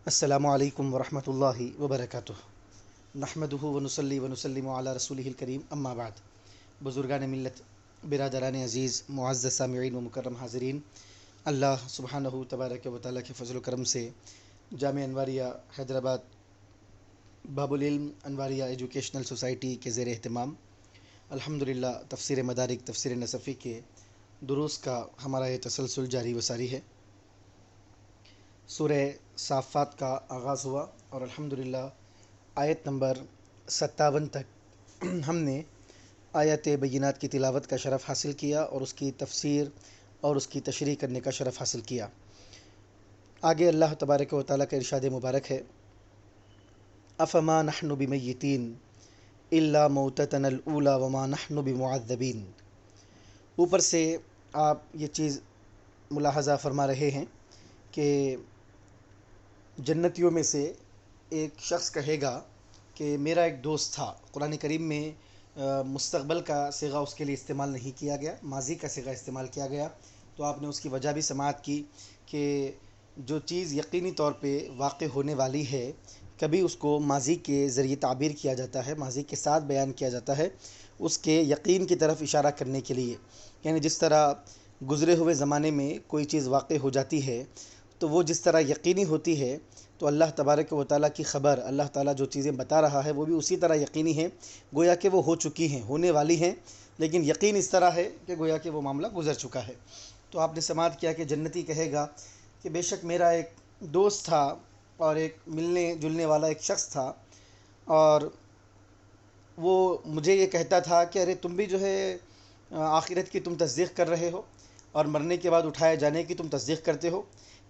السلام علیکم ورحمۃ اللہ وبرکاتہ۔ نحمدہ ونصلی ونسلم علی رسولہ الکریم، اما بعد۔ بزرگان ملت، برادران عزیز، معزز سامعین و مکرم حاضرین، اللہ سبحانہ تبارک و تعالیٰ کے فضل و کرم سے جامعہ انواریہ حیدرآباد باب العلم انواریہ ایجوکیشنل سوسائٹی کے زیر اہتمام الحمدللہ تفسیر مدارک تفسیر نصفی کے دروس کا ہمارا یہ تسلسل جاری و ساری ہے۔ سورہ صافات کا آغاز ہوا اور الحمدللہ آیت نمبر 57 تک ہم نے آیات بینات کی تلاوت کا شرف حاصل کیا اور اس کی تفسیر اور اس کی تشریح کرنے کا شرف حاصل کیا۔ آگے اللہ تبارک و تعالیٰ کا ارشاد مبارک ہے، افما نحن بمیتین الا موتتنا الاولی وما نحن بمعذبین۔ اوپر سے آپ یہ چیز ملاحظہ فرما رہے ہیں کہ جنتیوں میں سے ایک شخص کہے گا کہ میرا ایک دوست تھا۔ قرآن کریم میں مستقبل کا صیغہ اس کے لیے استعمال نہیں کیا گیا، ماضی کا صیغہ استعمال کیا گیا، تو آپ نے اس کی وجہ بھی سماعت کی کہ جو چیز یقینی طور پہ واقع ہونے والی ہے کبھی اس کو ماضی کے ذریعے تعبیر کیا جاتا ہے، ماضی کے ساتھ بیان کیا جاتا ہے اس کے یقین کی طرف اشارہ کرنے کے لیے۔ یعنی جس طرح گزرے ہوئے زمانے میں کوئی چیز واقع ہو جاتی ہے تو وہ جس طرح یقینی ہوتی ہے، تو اللہ تبارک و تعالیٰ کی خبر، اللہ تعالیٰ جو چیزیں بتا رہا ہے وہ بھی اسی طرح یقینی ہیں، گویا کہ وہ ہو چکی ہیں، ہونے والی ہیں، لیکن یقین اس طرح ہے کہ گویا کہ وہ معاملہ گزر چکا ہے۔ تو آپ نے سماعت کیا کہ جنتی کہے گا کہ بے شک میرا ایک دوست تھا اور ایک ملنے جلنے والا ایک شخص تھا، اور وہ مجھے یہ کہتا تھا کہ ارے تم بھی جو ہے آخرت کی تم تصدیق کر رہے ہو اور مرنے کے بعد اٹھائے جانے کی تم تصدیق کرتے ہو،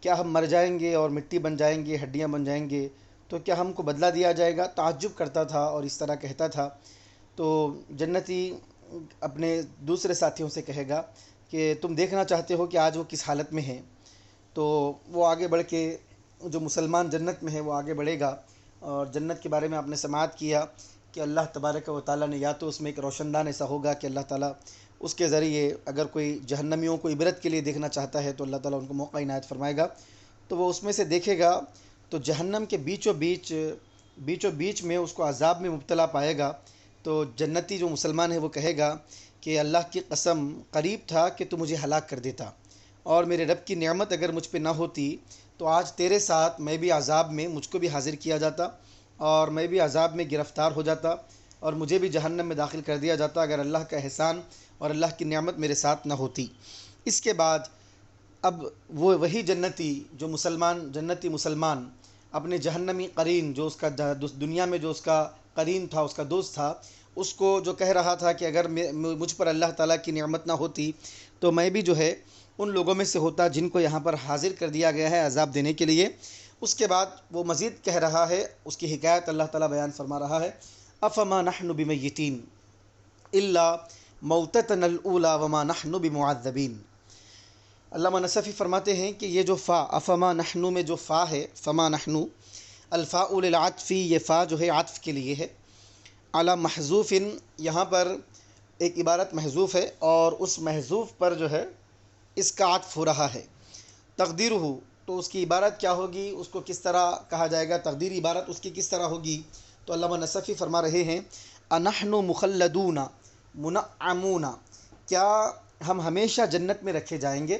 کیا ہم مر جائیں گے اور مٹی بن جائیں گے، ہڈیاں بن جائیں گے تو کیا ہم کو بدلہ دیا جائے گا؟ تعجب کرتا تھا اور اس طرح کہتا تھا۔ تو جنتی اپنے دوسرے ساتھیوں سے کہے گا کہ تم دیکھنا چاہتے ہو کہ آج وہ کس حالت میں ہیں؟ تو وہ آگے بڑھ کے، جو مسلمان جنت میں ہے وہ آگے بڑھے گا، اور جنت کے بارے میں آپ نے سماعت کیا کہ اللہ تبارک و تعالیٰ نے یا تو اس میں ایک روشن دان ایسا ہوگا کہ اللہ تعالیٰ اس کے ذریعے اگر کوئی جہنمیوں کو عبرت کے لیے دیکھنا چاہتا ہے تو اللہ تعالیٰ ان کو موقع عنایت فرمائے گا، تو وہ اس میں سے دیکھے گا تو جہنم کے بیچوں بیچ میں اس کو عذاب میں مبتلا پائے گا۔ تو جنتی جو مسلمان ہے وہ کہے گا کہ اللہ کی قسم قریب تھا کہ تو مجھے ہلاک کر دیتا، اور میرے رب کی نعمت اگر مجھ پہ نہ ہوتی تو آج تیرے ساتھ میں بھی عذاب میں مجھ کو بھی حاضر کیا جاتا اور میں بھی عذاب میں گرفتار ہو جاتا اور مجھے بھی جہنم میں داخل کر دیا جاتا اگر اللہ کا احسان اور اللہ کی نعمت میرے ساتھ نہ ہوتی۔ اس کے بعد اب وہی جنتی مسلمان اپنے جہنمی قرین، جو اس کا دنیا میں جو اس کا قرین تھا، اس کا دوست تھا، اس کو جو کہہ رہا تھا کہ اگر مجھ پر اللہ تعالیٰ کی نعمت نہ ہوتی تو میں بھی جو ہے ان لوگوں میں سے ہوتا جن کو یہاں پر حاضر کر دیا گیا ہے عذاب دینے کے لیے۔ اس کے بعد وہ مزید کہہ رہا ہے، اس کی حکایت اللہ تعالیٰ بیان فرما رہا ہے، افما نحن بمیتین الا موتتنا الاولی وما نحن بمعذبین۔ علامہ نصفی فرماتے ہیں کہ یہ جو فا، افما نحن میں جو فا ہے، فما نحن، الفاء للعطفی، یہ فا جو ہے عطف کے لیے ہے، علی محذوف، یہاں پر ایک عبارت محذوف ہے اور اس محذوف پر جو ہے اس کا عطف ہو رہا ہے۔ تقدیرہ، تو اس کی عبارت کیا ہوگی، اس کو کس طرح کہا جائے گا، تقدیری عبارت اس کی کس طرح ہوگی؟ تو علامہ نصفی فرما رہے ہیں، انحن مخلدون منعمون، کیا ہم ہمیشہ جنت میں رکھے جائیں گے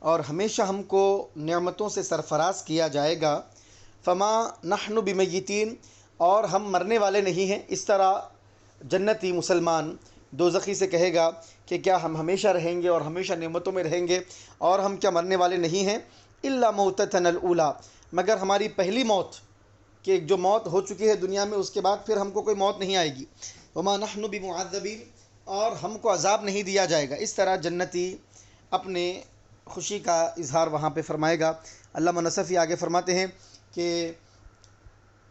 اور ہمیشہ ہم کو نعمتوں سے سرفراز کیا جائے گا؟ فما نحن بمیتین، اور ہم مرنے والے نہیں ہیں۔ اس طرح جنتی مسلمان دوزخی سے کہے گا کہ کیا ہم ہمیشہ رہیں گے اور ہمیشہ نعمتوں میں رہیں گے اور ہم کیا مرنے والے نہیں ہیں؟ الا موتتنا الاولی، مگر ہماری پہلی موت، کہ جو موت ہو چکی ہے دنیا میں، اس کے بعد پھر ہم کو کوئی موت نہیں آئے گی۔ وما نحن بمعذبین، اور ہم کو عذاب نہیں دیا جائے گا۔ اس طرح جنتی اپنے خوشی کا اظہار وہاں پہ فرمائے گا۔ علامہ نصفی آگے فرماتے ہیں کہ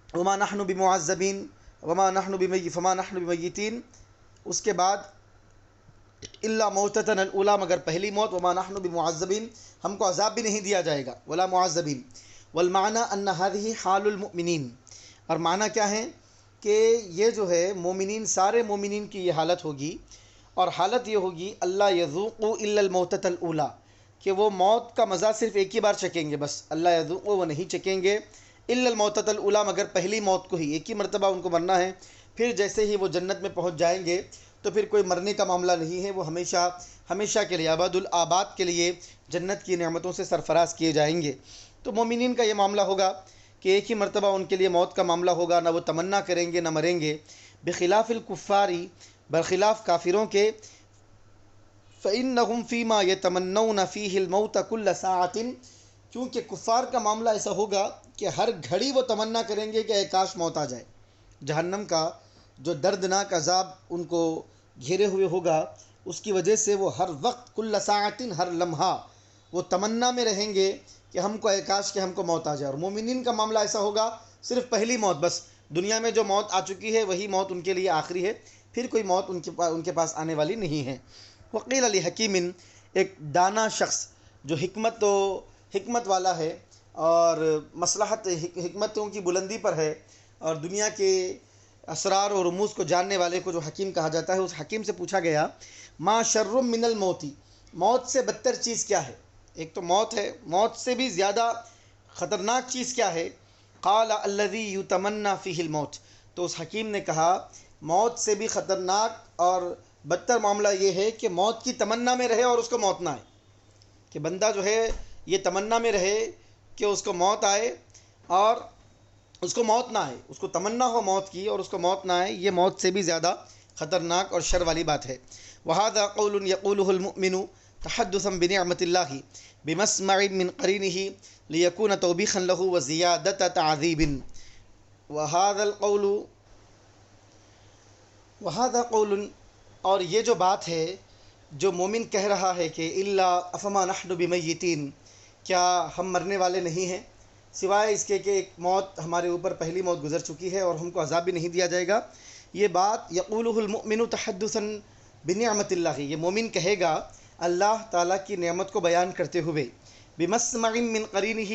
وما نحن بمعذبین فما نحن بمیتین، اس کے بعد الا موتتنا الاولی، مگر پہلی موت، وما نحن بمعذبین، ہم کو عذاب بھی نہیں دیا جائے گا، ولا معذبین۔ والمعنی ان هذه حال المؤمنین، اور معنی کیا ہے کہ یہ جو ہے مومنین، سارے مومنین کی یہ حالت ہوگی، اور حالت یہ ہوگی اللہ یذوقوا الا الموتۃ الاولی، کہ وہ موت کا مزہ صرف ایک ہی بار چکیں گے، بس اللہ یذوقوا، وہ نہیں چکیں گے الا الموتۃ الاولی، مگر پہلی موت کو ہی، ایک ہی مرتبہ ان کو مرنا ہے، پھر جیسے ہی وہ جنت میں پہنچ جائیں گے تو پھر کوئی مرنے کا معاملہ نہیں ہے، وہ ہمیشہ ہمیشہ کے لیے ابد الآباد کے لیے جنت کی نعمتوں سے سرفراز کیے جائیں گے۔ تو مومنین کا یہ معاملہ ہوگا کہ ایک ہی مرتبہ ان کے لیے موت کا معاملہ ہوگا، نہ وہ تمنا کریں گے نہ مریں گے۔ بخلاف الکفاری، برخلاف کافروں کے، فإنهم فيما يتمنون فيه الموت كل ساعة، کیونکہ کفار کا معاملہ ایسا ہوگا کہ ہر گھڑی وہ تمنا کریں گے کہ اے کاش موت آ جائے۔ جہنم کا جو دردناک عذاب ان کو گھیرے ہوئے ہوگا، اس کی وجہ سے وہ ہر وقت کل ساعت، ہر لمحہ وہ تمنا میں رہیں گے کہ ہم کو اے کاش کہ ہم کو موت آ جائے۔ اور مومنین کا معاملہ ایسا ہوگا، صرف پہلی موت، بس دنیا میں جو موت آ چکی ہے وہی موت ان کے لیے آخری ہے، پھر کوئی موت ان کے پاس آنے والی نہیں ہے۔ وقیل لحکیم، ایک دانا شخص جو حکمت والا ہے اور مصلحت حکمتوں کی بلندی پر ہے، اور دنیا کے اسرار و رموز کو جاننے والے کو جو حکیم کہا جاتا ہے، اس حکیم سے پوچھا گیا ما شر من الموت، موت سے بدتر چیز کیا ہے؟ ایک تو موت ہے، موت سے بھی زیادہ خطرناک چیز کیا ہے؟ قال الذی یتمنی فیہ الموت، تو اس حکیم نے کہا موت سے بھی خطرناک اور بدتر معاملہ یہ ہے کہ موت کی تمنا میں رہے اور اس کو موت نہ آئے، کہ بندہ جو ہے یہ تمنا میں رہے کہ اس کو موت آئے اور اس کو موت نہ آئے، اس کو تمنا ہو موت کی اور اس کو موت نہ آئے، یہ موت سے بھی زیادہ خطرناک اور شر والی بات ہے۔ وَهَذَا قَوْلٌ يَقُولُهُ الْمُؤْمِنُ تَحَدُّثًا بِنِعْمَةِ اللَّهِ بِمَسْمَعٍ مِّن قَرِينِهِ لِيَكُونَ تَوْبِيخًا لَهُ وَزِيَادَةَ تَعْذِيبٍ۔ وَهَذَا قَوْلٌ، اور یہ جو بات ہے جو مومن کہہ رہا ہے کہ اِلَّا أَفَمَا نَحْنُ بِمَيِّتِينَ، کیا ہم مرنے والے نہیں ہیں، سوائے اس کے کہ ایک موت ہمارے اوپر پہلی موت گزر چکی ہے اور ہم کو عذاب بھی نہیں دیا جائے گا۔ یہ بات یقولہ المؤمن تحدثا بنعمت اللہ، یہ مومن کہے گا اللہ تعالیٰ کی نعمت کو بیان کرتے ہوئے، بمسمع من قرینہ،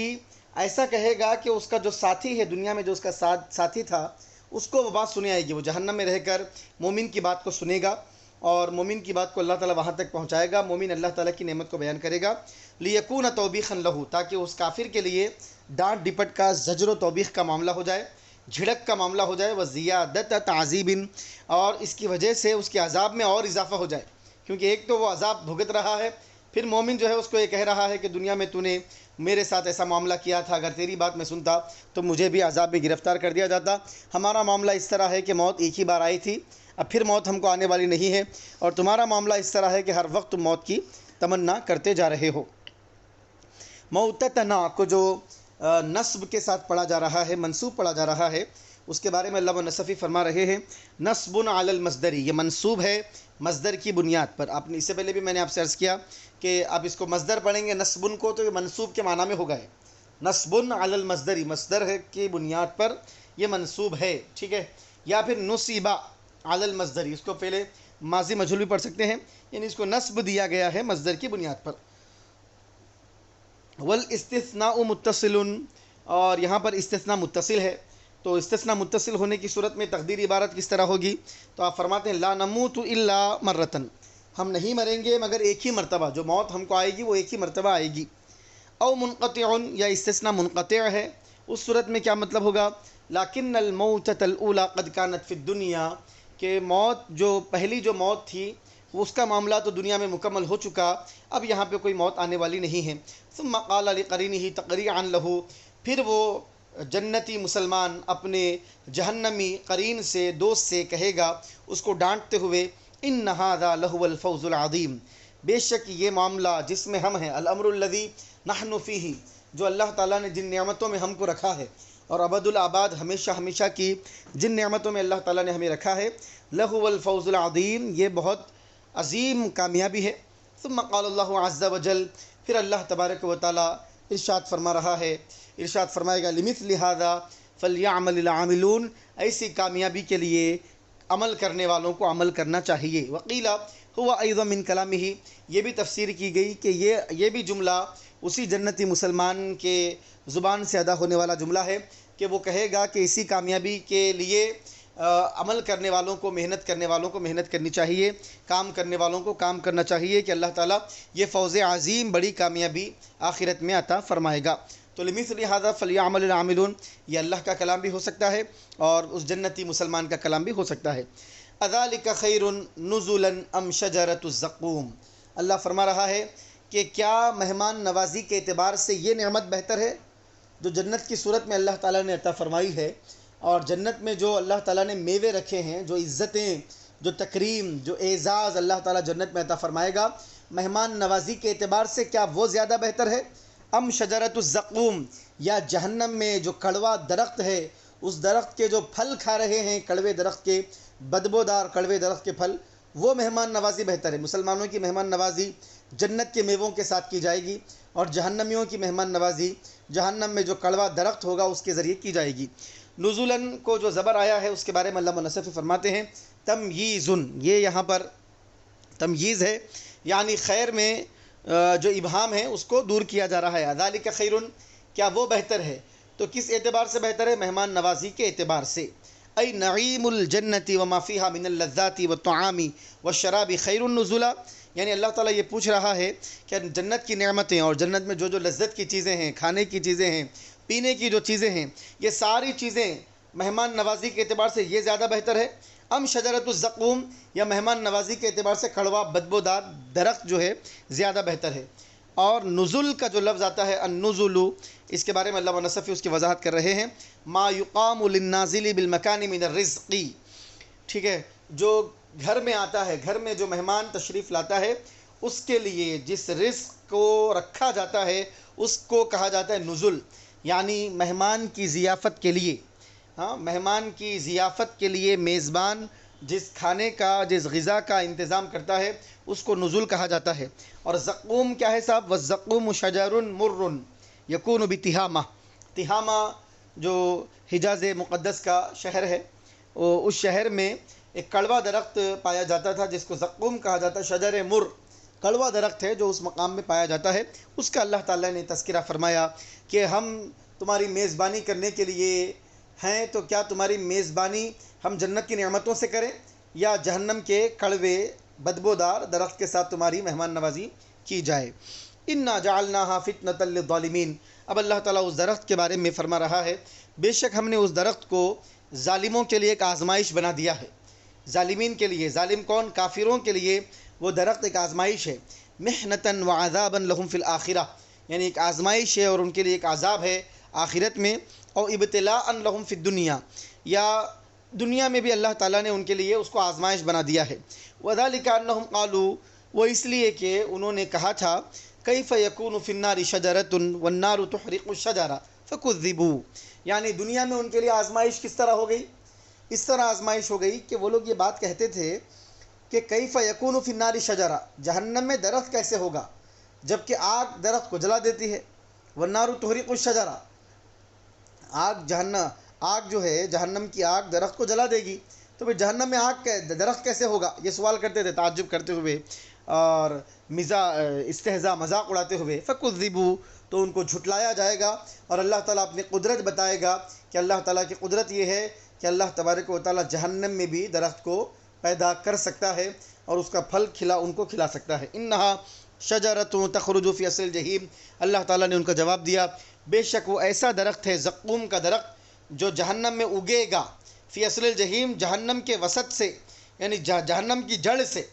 ایسا کہے گا کہ اس کا جو ساتھی ہے دنیا میں، جو اس کا ساتھی تھا، اس کو وہ بات سنے آئے گی، وہ جہنم میں رہ کر مومن کی بات کو سنے گا اور مومن کی بات کو اللہ تعالیٰ وہاں تک پہنچائے گا، مومن اللہ تعالیٰ کی نعمت کو بیان کرے گا، لیکون توبیخا لہ، تاکہ اس کافر کے لیے ڈانٹ ڈپٹ کا، زجر و توبیخ کا معاملہ ہو جائے، جھڑک کا معاملہ ہو جائے، وزیادت تعذیب، اور اس کی وجہ سے اس کے عذاب میں اور اضافہ ہو جائے، کیونکہ ایک تو وہ عذاب بھگت رہا ہے، پھر مومن جو ہے اس کو یہ کہہ رہا ہے کہ دنیا میں تو نے میرے ساتھ ایسا معاملہ کیا تھا، اگر تیری بات میں سنتا تو مجھے بھی عذاب میں گرفتار کر دیا جاتا، ہمارا معاملہ اس طرح ہے کہ موت ایک ہی بار آئی تھی، اب پھر موت ہم کو آنے والی نہیں ہے، اور تمہارا معاملہ اس طرح ہے کہ ہر وقت تم موت کی تمنا کرتے جا رہے ہو۔ موتتنا کو جو نصب کے ساتھ پڑھا جا رہا ہے، منصوب پڑھا جا رہا ہے، اس کے بارے میں علامہ نصفی فرما رہے ہیں نصب علی المصدری، یہ منصوب ہے مصدر کی بنیاد پر۔ آپ نے اس سے پہلے بھی میں نے آپ سے عرض کیا کہ آپ اس کو مصدر پڑھیں گے نصب کو تو یہ منصوب کے معنی میں ہوگا ہے، نصب علی المصدری، مصدر ہے کی بنیاد پر یہ منصوب ہے، ٹھیک ہے، یا پھر نصب علی المصدری، اس کو پہلے ماضی مجہول بھی پڑھ سکتے ہیں، یعنی اس کو نصب دیا گیا ہے مصدر کی بنیاد پر۔ والاستثناء متصل، اور یہاں پر استثناء متصل ہے، تو استثناء متصل ہونے کی صورت میں تقدیر عبارت کس طرح ہوگی؟ تو آپ فرماتے ہیں لا نموت الا مرتن، ہم نہیں مریں گے مگر ایک ہی مرتبہ، جو موت ہم کو آئے گی وہ ایک ہی مرتبہ آئے گی۔ او منقطع، یا استثناء منقطع ہے، اس صورت میں کیا مطلب ہوگا؟ لیکن الموتۃ الاولی قد كانت فی الدنیا، کہ موت جو پہلی جو موت تھی اس کا معاملہ تو دنیا میں مکمل ہو چکا، اب یہاں پہ کوئی موت آنے والی نہیں ہے۔ ثم قال لقرینہ تقریعا لہ، پھر وہ جنتی مسلمان اپنے جہنمی قرین سے، دوست سے کہے گا اس کو ڈانٹتے ہوئے، ان ھذا لہو الفوز العظیم، بے شک یہ معاملہ جس میں ہم ہیں، الامر الذی نحن فیہ، جو اللہ تعالیٰ نے جن نعمتوں میں ہم کو رکھا ہے، اور ابد الآباد ہمیشہ ہمیشہ کی جن نعمتوں میں اللہ تعالیٰ نے ہمیں رکھا ہے، لہو الفوز العظیم، یہ بہت عظیم کامیابی ہے۔ ثم قال اللہ عز وجل، پھر اللہ تبارک و تعالیٰ ارشاد فرما رہا ہے، ارشاد فرمائے گا لمثل ھذا فلیعمل العاملون، ایسی کامیابی کے لیے عمل کرنے والوں کو عمل کرنا چاہیے۔ وقیل ہوا ایضا من کلامہ، یہ بھی تفسیر کی گئی کہ یہ بھی جملہ اسی جنتی مسلمان کے زبان سے ادا ہونے والا جملہ ہے کہ وہ کہے گا کہ اسی کامیابی کے لیے عمل کرنے والوں کو، محنت کرنے والوں کو محنت کرنی چاہیے، کام کرنے والوں کو کام کرنا چاہیے کہ اللہ تعالیٰ یہ فوز عظیم، بڑی کامیابی آخرت میں عطا فرمائے گا۔ تو لمثل ھذا فلیعمل العاملون، یہ اللہ کا کلام بھی ہو سکتا ہے اور اس جنتی مسلمان کا کلام بھی ہو سکتا ہے۔ اذالک خیر نزلا ام شجرۃ الزقوم، اللہ فرما رہا ہے کہ کیا مہمان نوازی کے اعتبار سے یہ نعمت بہتر ہے جو جنت کی صورت میں اللہ تعالیٰ نے عطا فرمائی ہے، اور جنت میں جو اللہ تعالیٰ نے میوے رکھے ہیں، جو عزتیں، جو تکریم، جو اعزاز اللہ تعالیٰ جنت میں عطا فرمائے گا، مہمان نوازی کے اعتبار سے کیا وہ زیادہ بہتر ہے؟ ام شجرۃ الزقوم، یا جہنم میں جو کڑوا درخت ہے، اس درخت کے جو پھل کھا رہے ہیں، کڑوے درخت کے، بدبودار کڑوے درخت کے پھل، وہ مہمان نوازی بہتر ہے؟ مسلمانوں کی مہمان نوازی جنت کے میووں کے ساتھ کی جائے گی، اور جہنمیوں کی مہمان نوازی جہنم میں جو کڑوا درخت ہوگا اس کے ذریعے کی جائے گی۔ نزولن کو جو زبر آیا ہے اس کے بارے میں علامہ نصفی فرماتے ہیں تمییزن، یہ یہاں پر تمییز ہے، یعنی خیر میں جو ابہام ہے اس کو دور کیا جا رہا ہے۔ ذالک خیر، کیا وہ بہتر ہے؟ تو کس اعتبار سے بہتر ہے؟ مہمان نوازی کے اعتبار سے۔ ای نعیم الجنت وما فیہا من اللذات والطعام والشراب خیر نزلا، یعنی اللہ تعالیٰ یہ پوچھ رہا ہے کہ جنت کی نعمتیں اور جنت میں جو جو لذت کی چیزیں ہیں، کھانے کی چیزیں ہیں، پینے کی جو چیزیں ہیں، یہ ساری چیزیں مہمان نوازی کے اعتبار سے یہ زیادہ بہتر ہے؟ ام شجرۃ الزقوم، یا مہمان نوازی کے اعتبار سے کڑوا بدبودار درخت جو ہے زیادہ بہتر ہے؟ اور نزل کا جو لفظ آتا ہے النزل، اس کے بارے میں علامہ نصفی اس کی وضاحت کر رہے ہیں، ما یقام للنازل بالمکان من الرزق، ٹھیک ہے، جو گھر میں آتا ہے، گھر میں جو مہمان تشریف لاتا ہے، اس کے لیے جس رزق کو رکھا جاتا ہے اس کو کہا جاتا ہے نزل، یعنی مہمان کی ضیافت کے لیے، ہاں، مہمان کی ضیافت کے لیے میزبان جس کھانے کا، جس غذا کا انتظام کرتا ہے اس کو نزل کہا جاتا ہے۔ اور زقوم کیا ہے صاحب؟ والزقوم شجر مر یکون بتہامہ، تہامہ جو حجاز مقدس کا شہر ہے، اس شہر میں ایک کڑوا درخت پایا جاتا تھا جس کو زقوم کہا جاتا ہے، شجر مر، کڑوا درخت ہے جو اس مقام میں پایا جاتا ہے۔ اس کا اللہ تعالیٰ نے تذکرہ فرمایا کہ ہم تمہاری میزبانی کرنے کے لیے ہیں، تو کیا تمہاری میزبانی ہم جنت کی نعمتوں سے کریں یا جہنم کے کڑوے بدبودار درخت کے ساتھ تمہاری مہمان نوازی کی جائے؟ انا جعلناها فتنة للظالمین، اب اللہ تعالیٰ اس درخت کے بارے میں فرما رہا ہے بے شک ہم نے اس درخت کو ظالموں کے لیے ایک آزمائش بنا دیا ہے۔ ظالمین کے لیے، ظالم کون؟ کافروں کے لیے وہ درخت ایک آزمائش ہے۔ محنتاً وعذابا لہم فی الآخرہ، یعنی ایک آزمائش ہے اور ان کے لیے ایک عذاب ہے آخرت میں، اور ابتلاء لہم فی الدنیا، یا دنیا میں بھی اللہ تعالیٰ نے ان کے لیے اس کو آزمائش بنا دیا ہے۔ وذالک انہم قالوا، وہ اس لیے کہ انہوں نے کہا تھا کیف یکون فی النار شجرۃ والنار تحرق الشجرہ فکذبوا، یعنی دنیا میں ان کے لیے آزمائش کس طرح ہو گئی؟ اس طرح آزمائش ہو گئی کہ وہ لوگ یہ بات کہتے تھے کہ کیف یکون فی النار شجرہ، جہنم میں درخت کیسے ہوگا جبکہ آگ درخت کو جلا دیتی ہے؟ والنار تحرق الشجرہ، آگ جو ہے، جہنم کی آگ درخت کو جلا دے گی، تو پھر جہنم میں درخت کیسے ہوگا؟ یہ سوال کرتے تھے تعجب کرتے ہوئے اور استہزاء مذاق اڑاتے ہوئے۔ فکذبوا، تو ان کو جھٹلایا جائے گا، اور اللہ تعالیٰ اپنی قدرت بتائے گا کہ اللہ تعالیٰ کی قدرت یہ ہے کہ اللہ تبارک و تعالیٰ جہنم میں بھی درخت کو پیدا کر سکتا ہے اور اس کا پھل ان کو کھلا سکتا ہے۔ انہا شجرۃ تخرج فی اصل الجحیم، اللہ تعالیٰ نے ان کا جواب دیا بے شک وہ ایسا درخت ہے، زقوم کا درخت، جو جہنم میں اگے گا، فی اصل الجحیم، جہنم کے وسط سے، یعنی جہنم کی جڑ سے،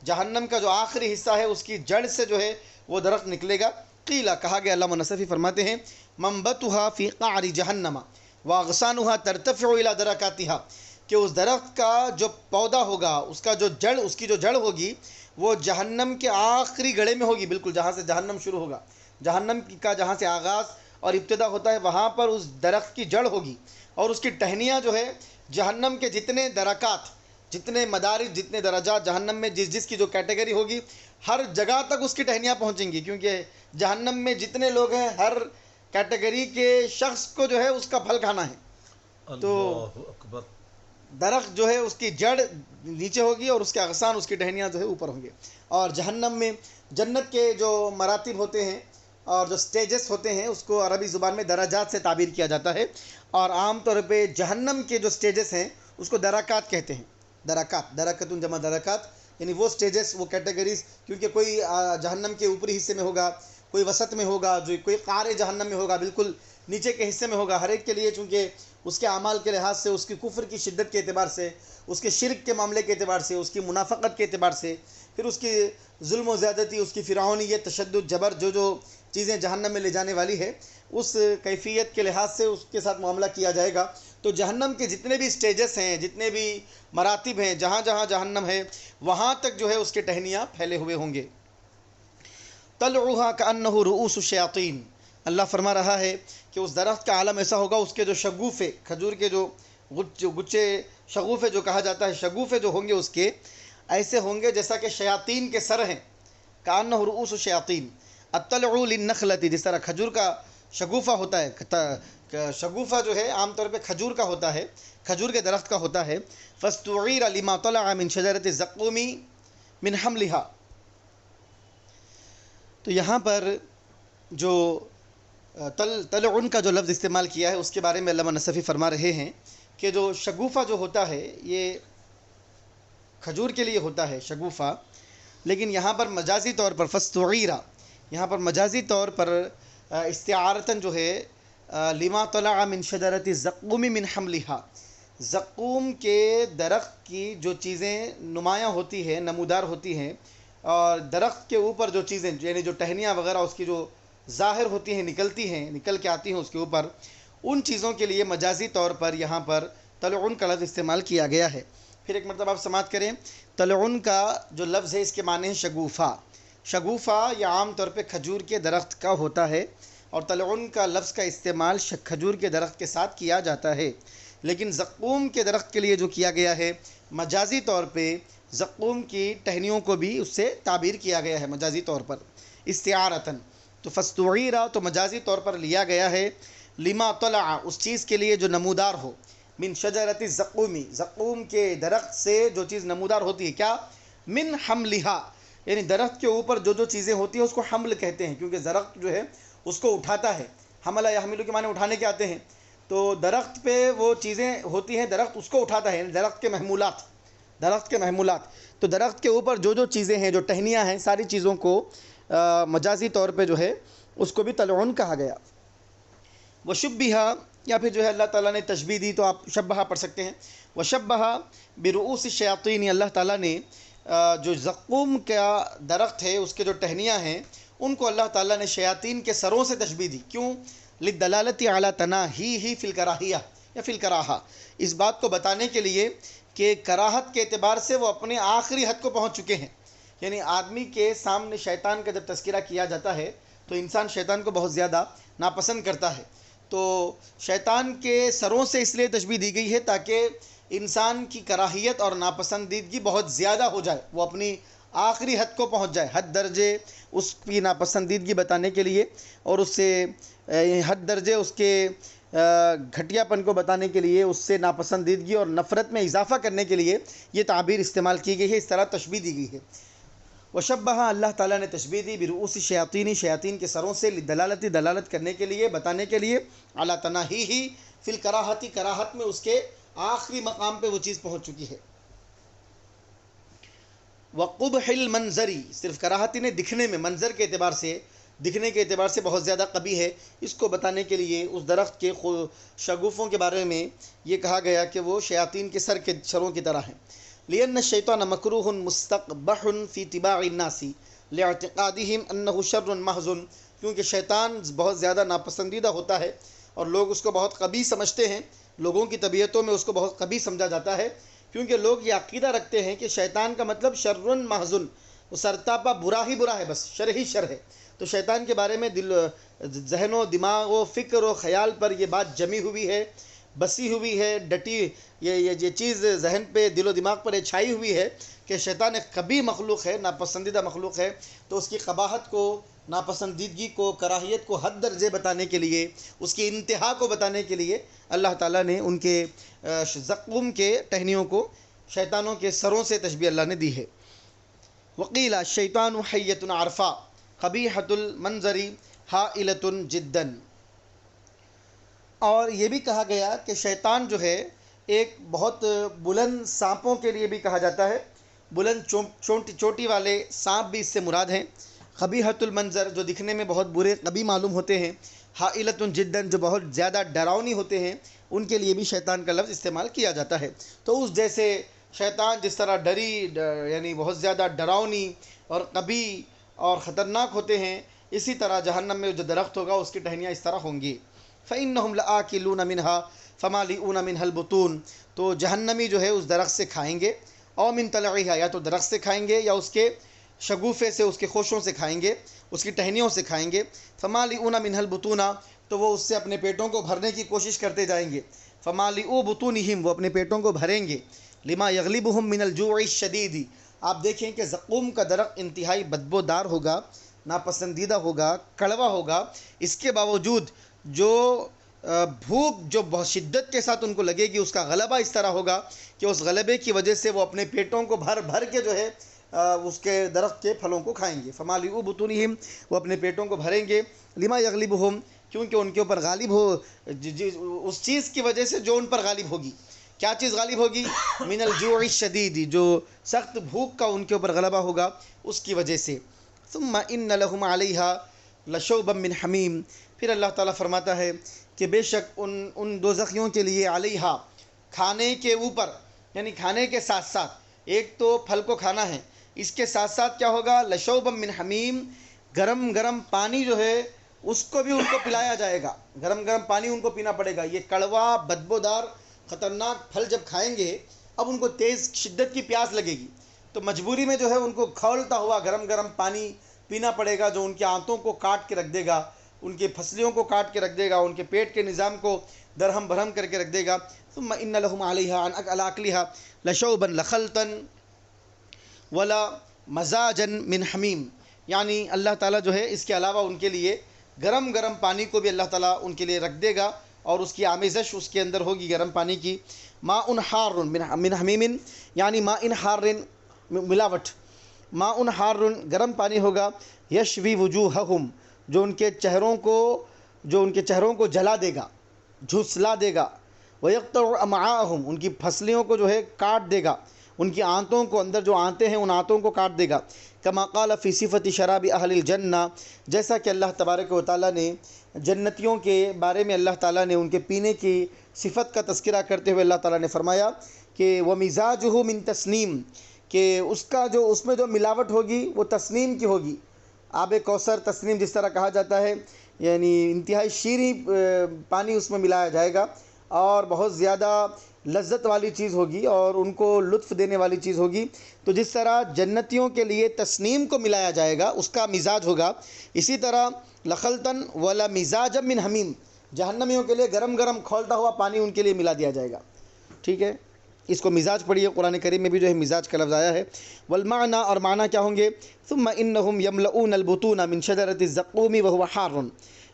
جہنم کا جو آخری حصہ ہے اس کی جڑ سے جو ہے وہ درخت نکلے گا۔ قیلہ، کہا گیا، علامہ نصفی فرماتے ہیں منبتها فی قعر جہنم واغصانها ترتفع الى درکاتها، کہ اس درخت کا جو پودا ہوگا، اس کی جو جڑ ہوگی وہ جہنم کے آخری گڑھے میں ہوگی، بالکل جہاں سے جہنم شروع ہوگا، جہنم کا جہاں سے آغاز اور ابتدا ہوتا ہے وہاں پر اس درخت کی جڑ ہوگی، اور اس کی ٹہنیاں جو ہے جہنم کے جتنے درکات، جتنے مدارج، جتنے درجات جہنم میں جس کی جو کیٹیگری ہوگی، ہر جگہ تک اس کی ٹہنیاں پہنچیں گی، کیونکہ جہنم میں جتنے لوگ ہیں ہر کیٹیگری کے شخص کو جو ہے اس کا پھل کھانا ہے۔ تو اللہ اکبر، درخت جو ہے اس کی جڑ نیچے ہوگی اور اس کے اغصان، اس کی ٹہنیاں جو ہے اوپر ہوں گے۔ اور جہنم میں جنت کے جو مراتب ہوتے ہیں اور جو سٹیجز ہوتے ہیں اس کو عربی زبان میں درجات سے تعبیر کیا جاتا ہے، اور عام طور پہ جہنم کے جو سٹیجز ہیں اس کو درکات کہتے ہیں۔ درکتن جمع درکات، یعنی وہ سٹیجز، وہ کیٹیگریز، کیونکہ کوئی جہنم کے اوپری حصے میں ہوگا، کوئی وسط میں ہوگا، جو کوئی قعر جہنم میں ہوگا، بالکل نیچے کے حصے میں ہوگا. ہر ایک کے لیے چونکہ اس کے اعمال کے لحاظ سے، اس کی کفر کی شدت کے اعتبار سے، اس کے شرک کے معاملے کے اعتبار سے، اس کی منافقت کے اعتبار سے، پھر اس کی ظلم و زیادتی، اس کی فرعونیت، تشدد، جبر، جو چیزیں جہنم میں لے جانے والی ہے، اس کیفیت کے لحاظ سے اس کے ساتھ معاملہ کیا جائے گا. تو جہنم کے جتنے بھی سٹیجز ہیں، جتنے بھی مراتب ہیں، جہاں جہاں جہنم ہے وہاں تک جو ہے اس کے ٹہنیاں پھیلے ہوئے ہوں گے. طلعها كأنه رؤوس الشياطين. اللہ فرما رہا ہے کہ اس درخت کا عالم ایسا ہوگا، اس کے جو شگوفے، کھجور کے جو گچھے، شگوفے جو کہا جاتا ہے، شگوفے جو ہوں گے اس کے ایسے ہوں گے جیسا کہ شیاطین کے سر ہیں. كأنه رؤوس الشياطين. الطلع للنخلة، جس طرح کھجور کا شگوفہ ہوتا ہے، شگوفہ جو ہے عام طور پہ کھجور کا ہوتا ہے، کھجور کے درخت کا ہوتا ہے. فاستعير لما طلع من شجرة الزقوم من حملها. تو یہاں پر جو طلعن کا جو لفظ استعمال کیا ہے اس کے بارے میں علامہ نصفی فرما رہے ہیں کہ جو شگوفہ جو ہوتا ہے یہ کھجور کے لیے ہوتا ہے شگوفہ، لیکن یہاں پر مجازی طور پر فاستعیرا، یہاں پر مجازی طور پر استعارتاً جو ہے لما طلع من شجرۃ الزقوم من حملها، زقوم کے درخت کی جو چیزیں نمایاں ہوتی ہیں، نمودار ہوتی ہیں، اور درخت کے اوپر جو چیزیں یعنی جو ٹہنیاں وغیرہ اس کی جو ظاہر ہوتی ہیں، نکلتی ہیں، نکل کے آتی ہیں اس کے اوپر، ان چیزوں کے لیے مجازی طور پر یہاں پر طلعن کا لفظ استعمال کیا گیا ہے. پھر ایک مرتبہ آپ سماعت کریں، طلعن کا جو لفظ ہے اس کے معنی ہے شگوفہ. شگوفہ یہ عام طور پہ کھجور کے درخت کا ہوتا ہے، اور طلعن کا لفظ کا استعمال کھجور کے درخت کے ساتھ کیا جاتا ہے. لیکن زقوم کے درخت کے لیے جو کیا گیا ہے مجازی طور پہ زقوم کی ٹہنیوں کو بھی اس سے تعبیر کیا گیا ہے مجازی طور پر استعارتاً. تو فاستعیرا تو مجازی طور پر لیا گیا ہے لما طلع، اس چیز کے لیے جو نمودار ہو، من شجرۃ الزقوم، زقوم کے درخت سے جو چیز نمودار ہوتی ہے، کیا؟ من حملها، یعنی درخت کے اوپر جو چیزیں ہوتی ہیں اس کو حمل کہتے ہیں، کیونکہ درخت جو ہے اس کو اٹھاتا ہے. حمل یحمل کے معنی اٹھانے کے آتے ہیں. تو درخت پہ وہ چیزیں ہوتی ہیں، درخت اس کو اٹھاتا ہے، یعنی درخت کے محمولات، درخت کے محمولات. تو درخت کے اوپر جو چیزیں ہیں، جو ٹہنیاں ہیں، ساری چیزوں کو مجازی طور پہ جو ہے اس کو بھی طلعن کہا گیا. وشبہ، یا پھر جو ہے اللہ تعالیٰ نے تشبیہ دی تو آپ شبہ پڑھ سکتے ہیں. وشبہ برؤوس الشیاطین، اللہ تعالیٰ نے جو زقوم کا درخت ہے اس کے جو ٹہنیاں ہیں ان کو اللہ تعالیٰ نے شیاطین کے سروں سے تشبیہ دی. کیوں؟ للدلالۃ علی تناہیہ فی الکراہیہ یا فی الکراہہ، اس بات کو بتانے کے لیے کہ کراہت کے اعتبار سے وہ اپنے آخری حد کو پہنچ چکے ہیں. یعنی آدمی کے سامنے شیطان کا جب تذکرہ کیا جاتا ہے تو انسان شیطان کو بہت زیادہ ناپسند کرتا ہے. تو شیطان کے سروں سے اس لیے تشبیہ دی گئی ہے تاکہ انسان کی کراہیت اور ناپسندیدگی بہت زیادہ ہو جائے، وہ اپنی آخری حد کو پہنچ جائے، حد درجے اس کی ناپسندیدگی بتانے کے لیے، اور اس سے حد درجے اس کے گھٹیا پن کو بتانے کے لیے، اس سے ناپسندیدگی اور نفرت میں اضافہ کرنے کے لیے یہ تعبیر استعمال کی گئی ہے، اس طرح تشبیہ دی گئی ہے. وشبہ، اللہ تعالیٰ نے تشبیہ دی برؤوس الشیاطین، شیاطین کے سروں سے، للدلالۃ، دلالت کرنے کے لیے، بتانے کے لیے، علی تناہیہ فی الکراہۃ، کراہت میں اس کے آخری مقام پہ وہ چیز پہنچ چکی ہے. وقبح المنظر، صرف کراہت نے دکھنے میں، منظر کے اعتبار سے، دکھنے کے اعتبار سے بہت زیادہ قبیح ہے. اس کو بتانے کے لیے اس درخت کے شگوفوں کے بارے میں یہ کہا گیا کہ وہ شیاطین کے سروں کی طرح ہیں. لأن الشیطان مکروہ مستقبح فی طباع الناس لاعتقادہم انہ شر محض، کیونکہ شیطان بہت زیادہ ناپسندیدہ ہوتا ہے اور لوگ اس کو بہت قبیح سمجھتے ہیں، لوگوں کی طبیعتوں میں اس کو بہت قبیح سمجھا جاتا ہے، کیونکہ لوگ یہ عقیدہ رکھتے ہیں کہ شیطان کا مطلب شر محض، وہ سرتاپا برا ہی برا ہے، بس شر ہی شر ہے. تو شیطان کے بارے میں ذہن و دماغ و فکر و خیال پر یہ بات جمی ہوئی ہے، بسی ہوئی ہے، ڈٹی، یہ چیز ذہن پہ، دل و دماغ پر یہ چھائی ہوئی ہے کہ شیطان ایک قبیح مخلوق ہے، ناپسندیدہ مخلوق ہے. تو اس کی قباحت کو، ناپسندیدگی کو، کراہیت کو حد درجے بتانے کے لیے، اس کی انتہا کو بتانے کے لیے اللہ تعالیٰ نے ان کے زقوم کے ٹہنیوں کو شیطانوں کے سروں سے تشبیہ اللہ نے دی ہے. وقیل الشیطان حیۃ عرفا قبیحۃ المنظر ہائلۃ جدا، اور یہ بھی کہا گیا کہ شیطان جو ہے ایک بہت بلند سانپوں کے لیے بھی کہا جاتا ہے، بلند چوٹی والے سانپ بھی اس سے مراد ہیں. قبیحۃ المنظر جو دکھنے میں بہت برے قبیح معلوم ہوتے ہیں، حائلۃ جداً جو بہت زیادہ ڈراؤنی ہوتے ہیں، ان کے لیے بھی شیطان کا لفظ استعمال کیا جاتا ہے۔ تو اس جیسے شیطان جس طرح یعنی بہت زیادہ ڈراؤنی اور قبیح اور خطرناک ہوتے ہیں، اسی طرح جہنم میں جو درخت ہوگا اس کی ٹہنیاں اس طرح ہوں گی۔ فَإِنَّهُمْ لَآكِلُونَ مِنْهَا فَمَالِئُونَ مِنْهَا الْبُطُونَ، تو جہنمی جو ہے اس درخت سے کھائیں گے، او من طلعها، یا تو درخت سے کھائیں گے یا اس کے شگوفے سے، اس کے خوشوں سے کھائیں گے، اس کی ٹہنیوں سے کھائیں گے۔ فَمَالِئُونَ مِنْهَا الْبُطُونَ، تو وہ اس سے اپنے پیٹوں کو بھرنے کی کوشش کرتے جائیں گے۔ فَمَالِئُوا بُطُونِهِمْ، وہ اپنے پیٹوں کو بھریں گے۔ لِمَا يَغْلِبُهُمْ مِنَ الْجُوعِ الشَّدِيدِ، آپ دیکھیں کہ زقوم کا درخت انتہائی بدبودار ہوگا، ناپسندیدہ ہوگا، کڑوا ہوگا، اس کے باوجود جو بھوک جو بہت شدت کے ساتھ ان کو لگے گی، اس کا غلبہ اس طرح ہوگا کہ اس غلبے کی وجہ سے وہ اپنے پیٹوں کو بھر بھر کے جو ہے اس کے درخت کے پھلوں کو کھائیں گے۔ فَمَالِئُوا بُطُونِهِمْ، وہ اپنے پیٹوں کو بھریں گے۔ لِمَا يَغْلِبُهُمْ، کیونکہ ان کے اوپر غالب ہو اس چیز کی وجہ سے جو ان پر غالب ہوگی۔ کیا چیز غالب ہوگی؟ من الجوع الشدید، جو سخت بھوک کا ان کے اوپر غلبہ ہوگا اس کی وجہ سے۔ ثم ان لهم علیہا لشوبا من حمیم، پھر اللہ تعالیٰ فرماتا ہے کہ بے شک ان دوزخیوں کے لیے علیہا، کھانے کے اوپر، یعنی کھانے کے ساتھ ساتھ، ایک تو پھل کو کھانا ہے، اس کے ساتھ ساتھ کیا ہوگا؟ لشوبا من حمیم، گرم گرم پانی جو ہے اس کو بھی ان کو پلایا جائے گا، گرم گرم پانی ان کو پینا پڑے گا۔ یہ کڑوا بدبودار خطرناک پھل جب کھائیں گے، اب ان کو تیز شدت کی پیاس لگے گی، تو مجبوری میں جو ہے ان کو کھولتا ہوا گرم گرم پانی پینا پڑے گا، جو ان کے آنتوں کو کاٹ کے رکھ دے گا، ان کی پھسلیوں کو کاٹ کے رکھ دے گا، ان کے پیٹ کے نظام کو درہم برہم کر کے رکھ دے گا۔ ثم ان لهم علیہا علی اکلها لشوبا لخلطا ولا مزاجا من حمیم، یعنی اللہ تعالیٰ جو ہے اس کے علاوہ ان کے لیے گرم گرم پانی کو بھی اللہ تعالیٰ ان کے لیے رکھ دے گا، اور اس کی آمیزش اس کے اندر ہوگی گرم پانی کی۔ ماء حار من حمیم، یعنی ماء حار ملاوٹ، ماء حار گرم پانی ہوگا، یشوی وجوہہم، جو ان کے چہروں کو جلا دے گا، جھسلا دے گا، ویقطع امعاءہم، ان کی پھسلیوں کو جو ہے کاٹ دے گا، ان کی آنتوں کو، اندر جو آنتیں ہیں ان آنتوں کو کاٹ دے گا۔ کما قال فی صفت شراب اہل الجنہ، جیسا کہ اللہ تبارک و تعالیٰ نے جنتیوں کے بارے میں اللہ تعالیٰ نے ان کے پینے کی صفت کا تذکرہ کرتے ہوئے اللہ تعالیٰ نے فرمایا کہ وَمِزَاجُهُ مِن تسنیم، کہ اس میں جو ملاوٹ ہوگی وہ تسنیم کی ہوگی۔ آب کوثر تسنیم جس طرح کہا جاتا ہے، یعنی انتہائی شیریں پانی اس میں ملایا جائے گا، اور بہت زیادہ لذت والی چیز ہوگی اور ان کو لطف دینے والی چیز ہوگی۔ تو جس طرح جنتیوں کے لیے تسنیم کو ملایا جائے گا، اس کا مزاج ہوگا، اسی طرح لخلطن ولا مزاج من حمیم، جہنمیوں کے لیے گرم گرم کھولتا ہوا پانی ان کے لیے ملا دیا جائے گا۔ ٹھیک ہے، اس کو مزاج پڑھیے، قرآن کریم میں بھی جو ہے مزاج کا لفظ آیا ہے۔ والمعنی، اور معنی کیا ہوں گے؟ ثم انہم یملؤون البطون من شجرۃ الزقوم وهو حار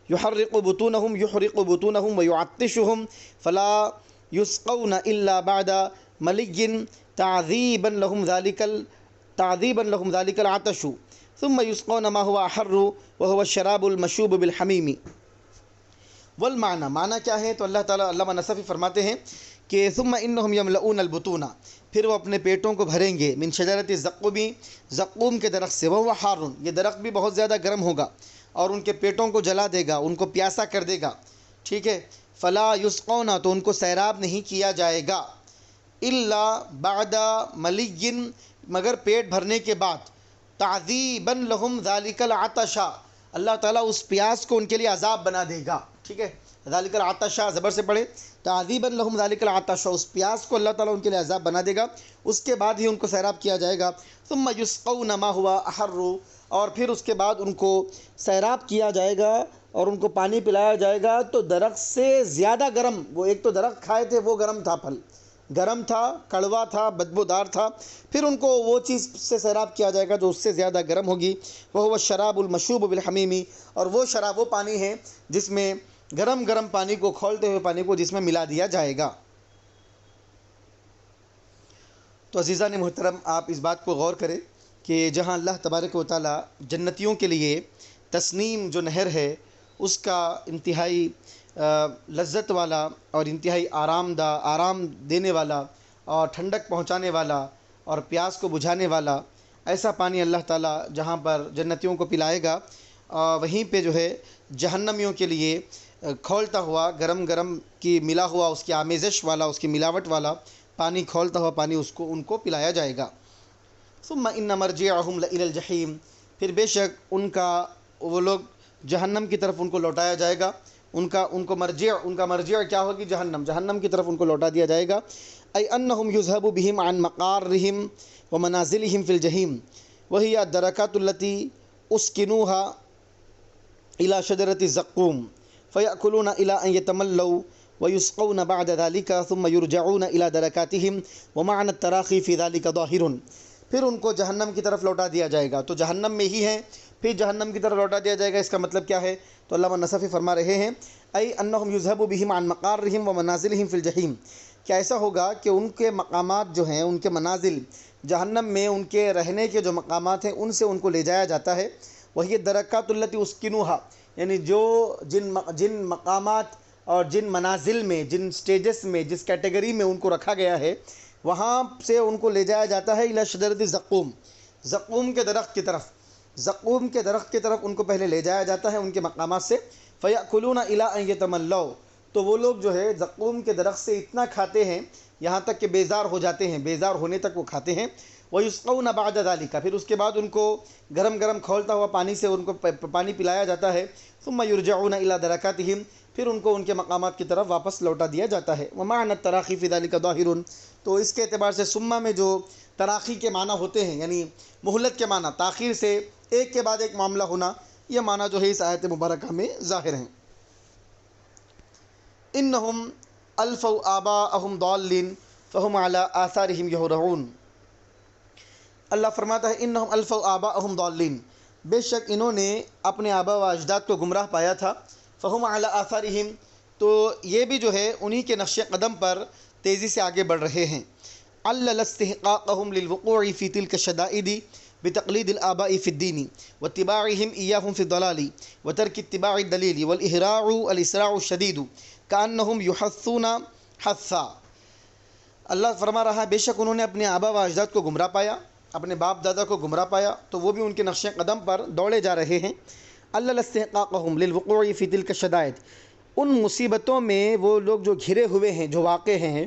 يحرق بطونهم ويعطشهم فلا يسقون الا بعد ملج تعذيبا لهم ذلك العطش ثم يسقون ما هو احر وهو الشراب المشوب بالحمیم۔ والمعنی، معنی کیا ہے؟ تو اللہ تعالیٰ علامہ نصفی فرماتے ہیں کہ ثم انہم یملؤون البطون، پھر وہ اپنے پیٹوں کو بھریں گے، من شجرۃ الزقوم، زقوم کے درخت سے، وهو حار، یہ درخت بھی بہت زیادہ گرم ہوگا اور ان کے پیٹوں کو جلا دے گا، ان کو پیاسا کر دے گا۔ ٹھیک ہے، فلا یسقون، تو ان کو سیراب نہیں کیا جائے گا، الا بعد ملج، مگر پیٹ بھرنے کے بعد، تعذیبا لهم ذلك العطش، اللہ تعالیٰ اس پیاس کو ان کے لیے عذاب بنا دے گا۔ ٹھیک ہے، ذالک العطش زبر سے پڑھے، تعذیبا لهم ذلك العطش، اس پیاس کو اللہ تعالیٰ ان کے لیے عذاب بنا دے گا، اس کے بعد ہی ان کو سیراب کیا جائے گا۔ ثم یسقون ما هو احر، اور پھر اس کے بعد ان کو سیراب کیا جائے گا اور ان کو پانی پلایا جائے گا، تو درخت سے زیادہ گرم، وہ ایک تو درخت کھائے تھے وہ گرم تھا، پھل گرم تھا، کڑوا تھا، بدبودار تھا، پھر ان کو وہ چیز سے سیراب کیا جائے گا جو اس سے زیادہ گرم ہوگی۔ وہ الشراب المشوب بالحمیم، اور وہ شراب وہ پانی ہے جس میں گرم گرم پانی کو، کھولتے ہوئے پانی کو جس میں ملا دیا جائے گا۔ تو عزیزان محترم، آپ اس بات کو غور کریں کہ جہاں اللہ تبارک و تعالیٰ جنتیوں کے لیے تسنیم جو نہر ہے اس کا انتہائی لذت والا اور انتہائی آرام دینے والا اور ٹھنڈک پہنچانے والا اور پیاس کو بجھانے والا ایسا پانی اللہ تعالیٰ جہاں پر جنتیوں کو پلائے گا، وہیں پہ جو ہے جہنمیوں کے لیے کھولتا ہوا گرم گرم کی ملا ہوا اس کی آمیزش والا، اس کی ملاوٹ والا پانی، کھولتا ہوا پانی ان کو پلایا جائے گا۔ ثم ان مرجعهم لإلی الجحیم، پھر بے شک ان کا وہ لوگ جہنم کی طرف ان کو لوٹایا جائے گا۔ ان کا مرجع کیا ہوگی؟ جہنم کی طرف ان کو لوٹا دیا جائے گا۔ ای انہم یذہب بہم عن مقارہم ومنازلہم فی الجحیم وہی الدرکات التی اسکنوها الى شجرۃ الزقوم فیأکلون الى ان یتملوا ویسقون بعد ذلك ثم یرجعون الى درکاتہم ومعنى التراخی فی ذلك ظاہر۔ پھر ان کو جہنم کی طرف لوٹا دیا جائے گا، تو جہنم میں ہی ہیں، پھر جہنم کی طرف لوٹا دیا جائے گا۔ اس کا مطلب کیا ہے؟ تو علامہ نصفی فرما رہے ہیں ای انہم یذہب بہم عن مقارہم ومنازلہم فی الجحیم، کیا ایسا ہوگا کہ ان کے مقامات جو ہیں، ان کے منازل جہنم میں، ان کے رہنے کے جو مقامات ہیں ان سے ان کو لے جایا جاتا ہے۔ وہی الدرکات التی اسکنوها، یعنی جن مقامات اور جن منازل میں، جن سٹیجز میں، جس کیٹیگری میں ان کو رکھا گیا ہے، وہاں سے ان کو لے جایا جاتا ہے الی شجرۃ الزقوم، زقوم کے درخت کی طرف، زقوم کے درخت کی طرف ان کو پہلے لے جایا جاتا ہے ان کے مقامات سے۔ فیأکلون الی ان یتملوا، تو وہ لوگ جو ہے زقوم کے درخت سے اتنا کھاتے ہیں یہاں تک کہ بیزار ہو جاتے ہیں، بیزار ہونے تک وہ کھاتے ہیں۔ ویسقون بعد ذلک، پھر اس کے بعد ان کو گرم گرم کھولتا ہوا پانی سے ان کو پانی پلایا جاتا ہے۔ ثم یرجعون الی درکاتہم، پھر ان کو ان کے مقامات کی طرف واپس لوٹا دیا جاتا ہے۔ ومعنى التراخی فی ذلک ظاہر، تو اس کے اعتبار سے ثم میں جو تراخی کے معنی ہوتے ہیں، یعنی مہلت کے معنی، تاخیر سے ایک کے بعد ایک معاملہ ہونا، یہ معنی جو ہے اس آیت مبارکہ میں ظاہر ہیں۔ انہم الفوا آباءہم ضالین فہم علی آثارہم یہرعون، اللہ فرماتا ہے انہم الفوا آباءہم ضالین، بے شک انہوں نے اپنے آبا و اجداد کو گمراہ پایا تھا۔ فہم علی آثارہم، تو یہ بھی جو ہے انہی کے نقش قدم پر تیزی سے آگے بڑھ رہے ہیں۔ علل استحقاقہم للوقوع فی تلک الشدائد بتقلید الآباء فی الدین واتباعہم ایاہم فی الضلال وترک اتباع الدلیل والاسراع الشدید کأنہم یحثون حثا۔ اللہ فرما رہا ہے بے شک انہوں نے اپنے آبا و اجداد کو گمراہ پایا، اپنے باپ دادا کو گمراہ پایا، تو وہ بھی ان کے نقش قدم پر دوڑے جا رہے ہیں۔ علل استحقاقہم للوقوع فی تلک الشدائد، ان مصیبتوں میں وہ لوگ جو گھرے ہوئے ہیں، جو واقع ہیں،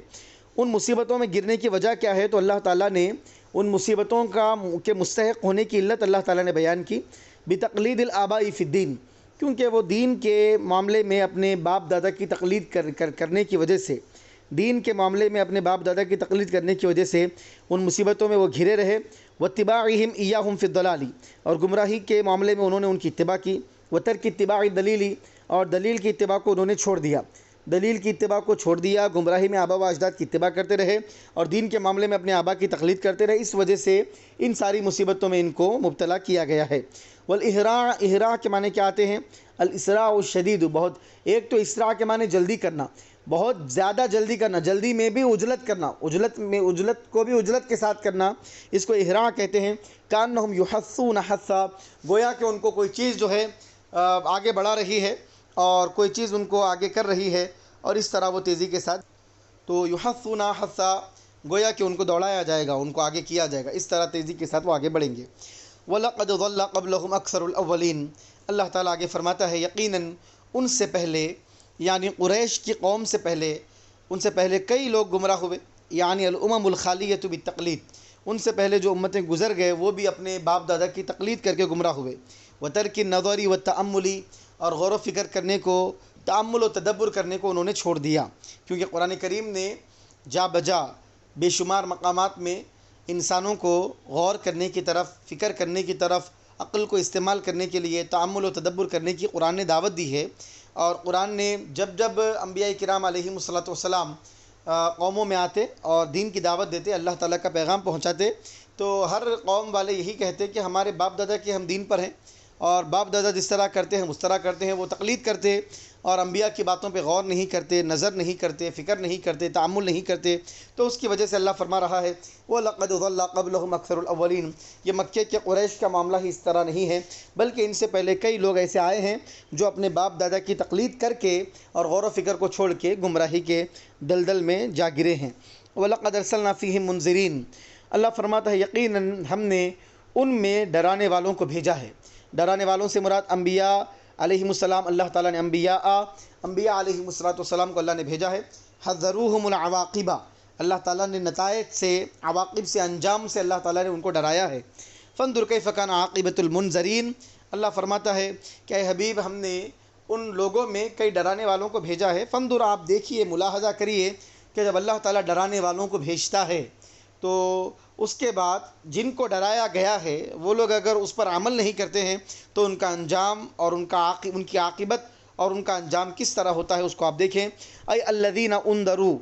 ان مصیبتوں میں گرنے کی وجہ کیا ہے؟ تو اللہ تعالیٰ نے ان مصیبتوں کے مستحق ہونے کی علت اللہ تعالیٰ نے بیان کی، بتقلید الآباء فی الدین، کیونکہ وہ دین کے معاملے میں اپنے باپ دادا کی تقلید کرنے کی وجہ سے، دین کے معاملے میں اپنے باپ دادا کی تقلید کرنے کی وجہ سے ان مصیبتوں میں وہ گھرے رہے۔ واتباعہم ایاہم فی الضلال، اور گمراہی کے معاملے میں انہوں نے ان کی اتباع کی۔ وترک اتباع الدلیل، اور دلیل کی اتباع کو انہوں نے چھوڑ دیا، دلیل کی اتباع کو چھوڑ دیا، گمراہی میں آبا و اجداد کی اتباع کرتے رہے اور دین کے معاملے میں اپنے آبا کی تقلید کرتے رہے، اس وجہ سے ان ساری مصیبتوں میں ان کو مبتلا کیا گیا ہے۔ والاحراع، احراع کے معنی کیا آتے ہیں؟ الاسراع الشدید، بہت، ایک تو اسراع کے معنی جلدی کرنا، بہت زیادہ جلدی کرنا، جلدی میں بھی عجلت کرنا، عجلت کو بھی عجلت کے ساتھ کرنا، اس کو احراع کہتے ہیں۔ کأنہم یحثون حثا، گویا کہ ان کو کوئی چیز جو ہے آگے بڑھا رہی ہے اور کوئی چیز ان کو آگے کر رہی ہے، اور اس طرح وہ تیزی کے ساتھ، تو یحثون حثا، گویا کہ ان کو دوڑایا جائے گا، ان کو آگے کیا جائے گا، اس طرح تیزی کے ساتھ وہ آگے بڑھیں گے۔ وَلَقَدْ ضَلَّ قَبْلَهُمْ أَكْثَرُ الْأَوَّلِينَ، اللہ تعالیٰ آگے فرماتا ہے یقیناً ان سے پہلے، یعنی قریش کی قوم سے پہلے، ان سے پہلے کئی لوگ گمراہ ہوئے، یعنی الامم الخالیۃ بالتقلید، ان سے پہلے جو امتیں گزر گئے وہ بھی اپنے باپ دادا کی تقلید کر کے گمراہ ہوئے۔ وترک النظر والتأمل، اور غور و فکر کرنے کو، تأمل و تدبر کرنے کو انہوں نے چھوڑ دیا، کیونکہ قرآن کریم نے جا بجا بے شمار مقامات میں انسانوں کو غور کرنے کی طرف، فکر کرنے کی طرف، عقل کو استعمال کرنے کے لیے، تأمل و تدبر کرنے کی قرآن نے دعوت دی ہے۔ اور قرآن نے جب انبیاء کرام علیہم الصلوۃ والسلام قوموں میں آتے اور دین کی دعوت دیتے، اللہ تعالیٰ کا پیغام پہنچاتے، تو ہر قوم والے یہی کہتے کہ ہمارے باپ دادا کے ہم دین پر ہیں، اور باپ دادا جس طرح کرتے ہیں اس طرح کرتے ہیں، وہ تقلید کرتے اور انبیاء کی باتوں پہ غور نہیں کرتے، نظر نہیں کرتے، فکر نہیں کرتے، تأمل نہیں کرتے، تو اس کی وجہ سے اللہ فرما رہا ہے وَلَقَدْ ضَلَّ قَبْلَهُمْ أَكْثَرُ الْأَوَّلِينَ، یہ مکے کے قریش کا معاملہ ہی اس طرح نہیں ہے، بلکہ ان سے پہلے کئی لوگ ایسے آئے ہیں جو اپنے باپ دادا کی تقلید کر کے اور غور و فکر کو چھوڑ کے گمراہی کے دلدل میں جا گرے ہیں۔ وَلَقَدْ أَرْسَلْنَا فِيهِمْ مُنذِرِينَ، اللہ فرماتا ہے یقیناً ہم نے ان میں ڈرانے والوں کو بھیجا ہے۔ ڈرانے والوں سے مراد انبیاء علیہم السلام، اللہ تعالیٰ نے انبیاء علیہم السلام کو اللہ نے بھیجا ہے۔ حذروہم العواقب، اللہ تعالیٰ نے نتائج سے، عواقب سے، انجام سے اللہ تعالیٰ نے ان کو ڈرایا ہے۔ فانظر کیف کان عاقبۃ المنذرین، اللہ فرماتا ہے کہ اے حبیب ہم نے ان لوگوں میں کئی ڈرانے والوں کو بھیجا ہے۔ فانظر، آپ دیکھیے، ملاحظہ کریے کہ جب اللہ تعالیٰ ڈرانے والوں کو بھیجتا ہے تو اس کے بعد جن کو ڈرایا گیا ہے وہ لوگ اگر اس پر عمل نہیں کرتے ہیں تو ان کا انجام اور ان کی عاقبت اور ان کا انجام کس طرح ہوتا ہے اس کو آپ دیکھیں۔ اے الذین انذروا،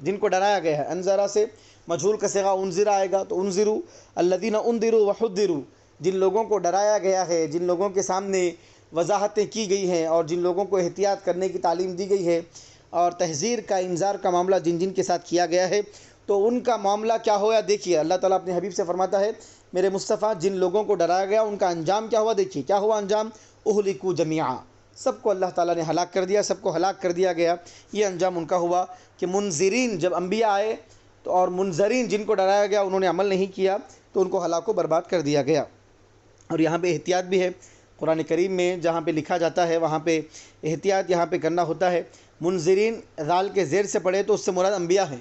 جن کو ڈرایا گیا ہے، انذرا سے مجہول کا صیغہ انذر آئے گا تو انذروا، الذین انذروا وحذروا، جن لوگوں کو ڈرایا گیا ہے، جن لوگوں کے سامنے وضاحتیں کی گئی ہیں اور جن لوگوں کو احتیاط کرنے کی تعلیم دی گئی ہے اور تحذیر کا، انذار کا معاملہ جن کے ساتھ کیا گیا ہے، تو ان کا معاملہ کیا ہوا دیکھیے۔ اللہ تعالیٰ اپنے حبیب سے فرماتا ہے میرے مصطفیٰ جن لوگوں کو ڈرایا گیا ان کا انجام کیا ہوا دیکھیے۔ کیا ہوا انجام؟ اہلکوا جمیعا، سب کو اللہ تعالیٰ نے ہلاک کر دیا، سب کو ہلاک کر دیا گیا۔ یہ انجام ان کا ہوا کہ منذرین، جب انبیاء آئے تو اور منذرین جن کو ڈرایا گیا انہوں نے عمل نہیں کیا تو ان کو ہلاک و برباد کر دیا گیا۔ اور یہاں پہ احتیاط بھی ہے، قرآن کریم میں جہاں پہ لکھا جاتا ہے وہاں پہ احتیاط یہاں پہ کرنا ہوتا ہے۔ منذرین ذال کے زیر سے پڑھے تو اس سے مراد انبیاء ہیں،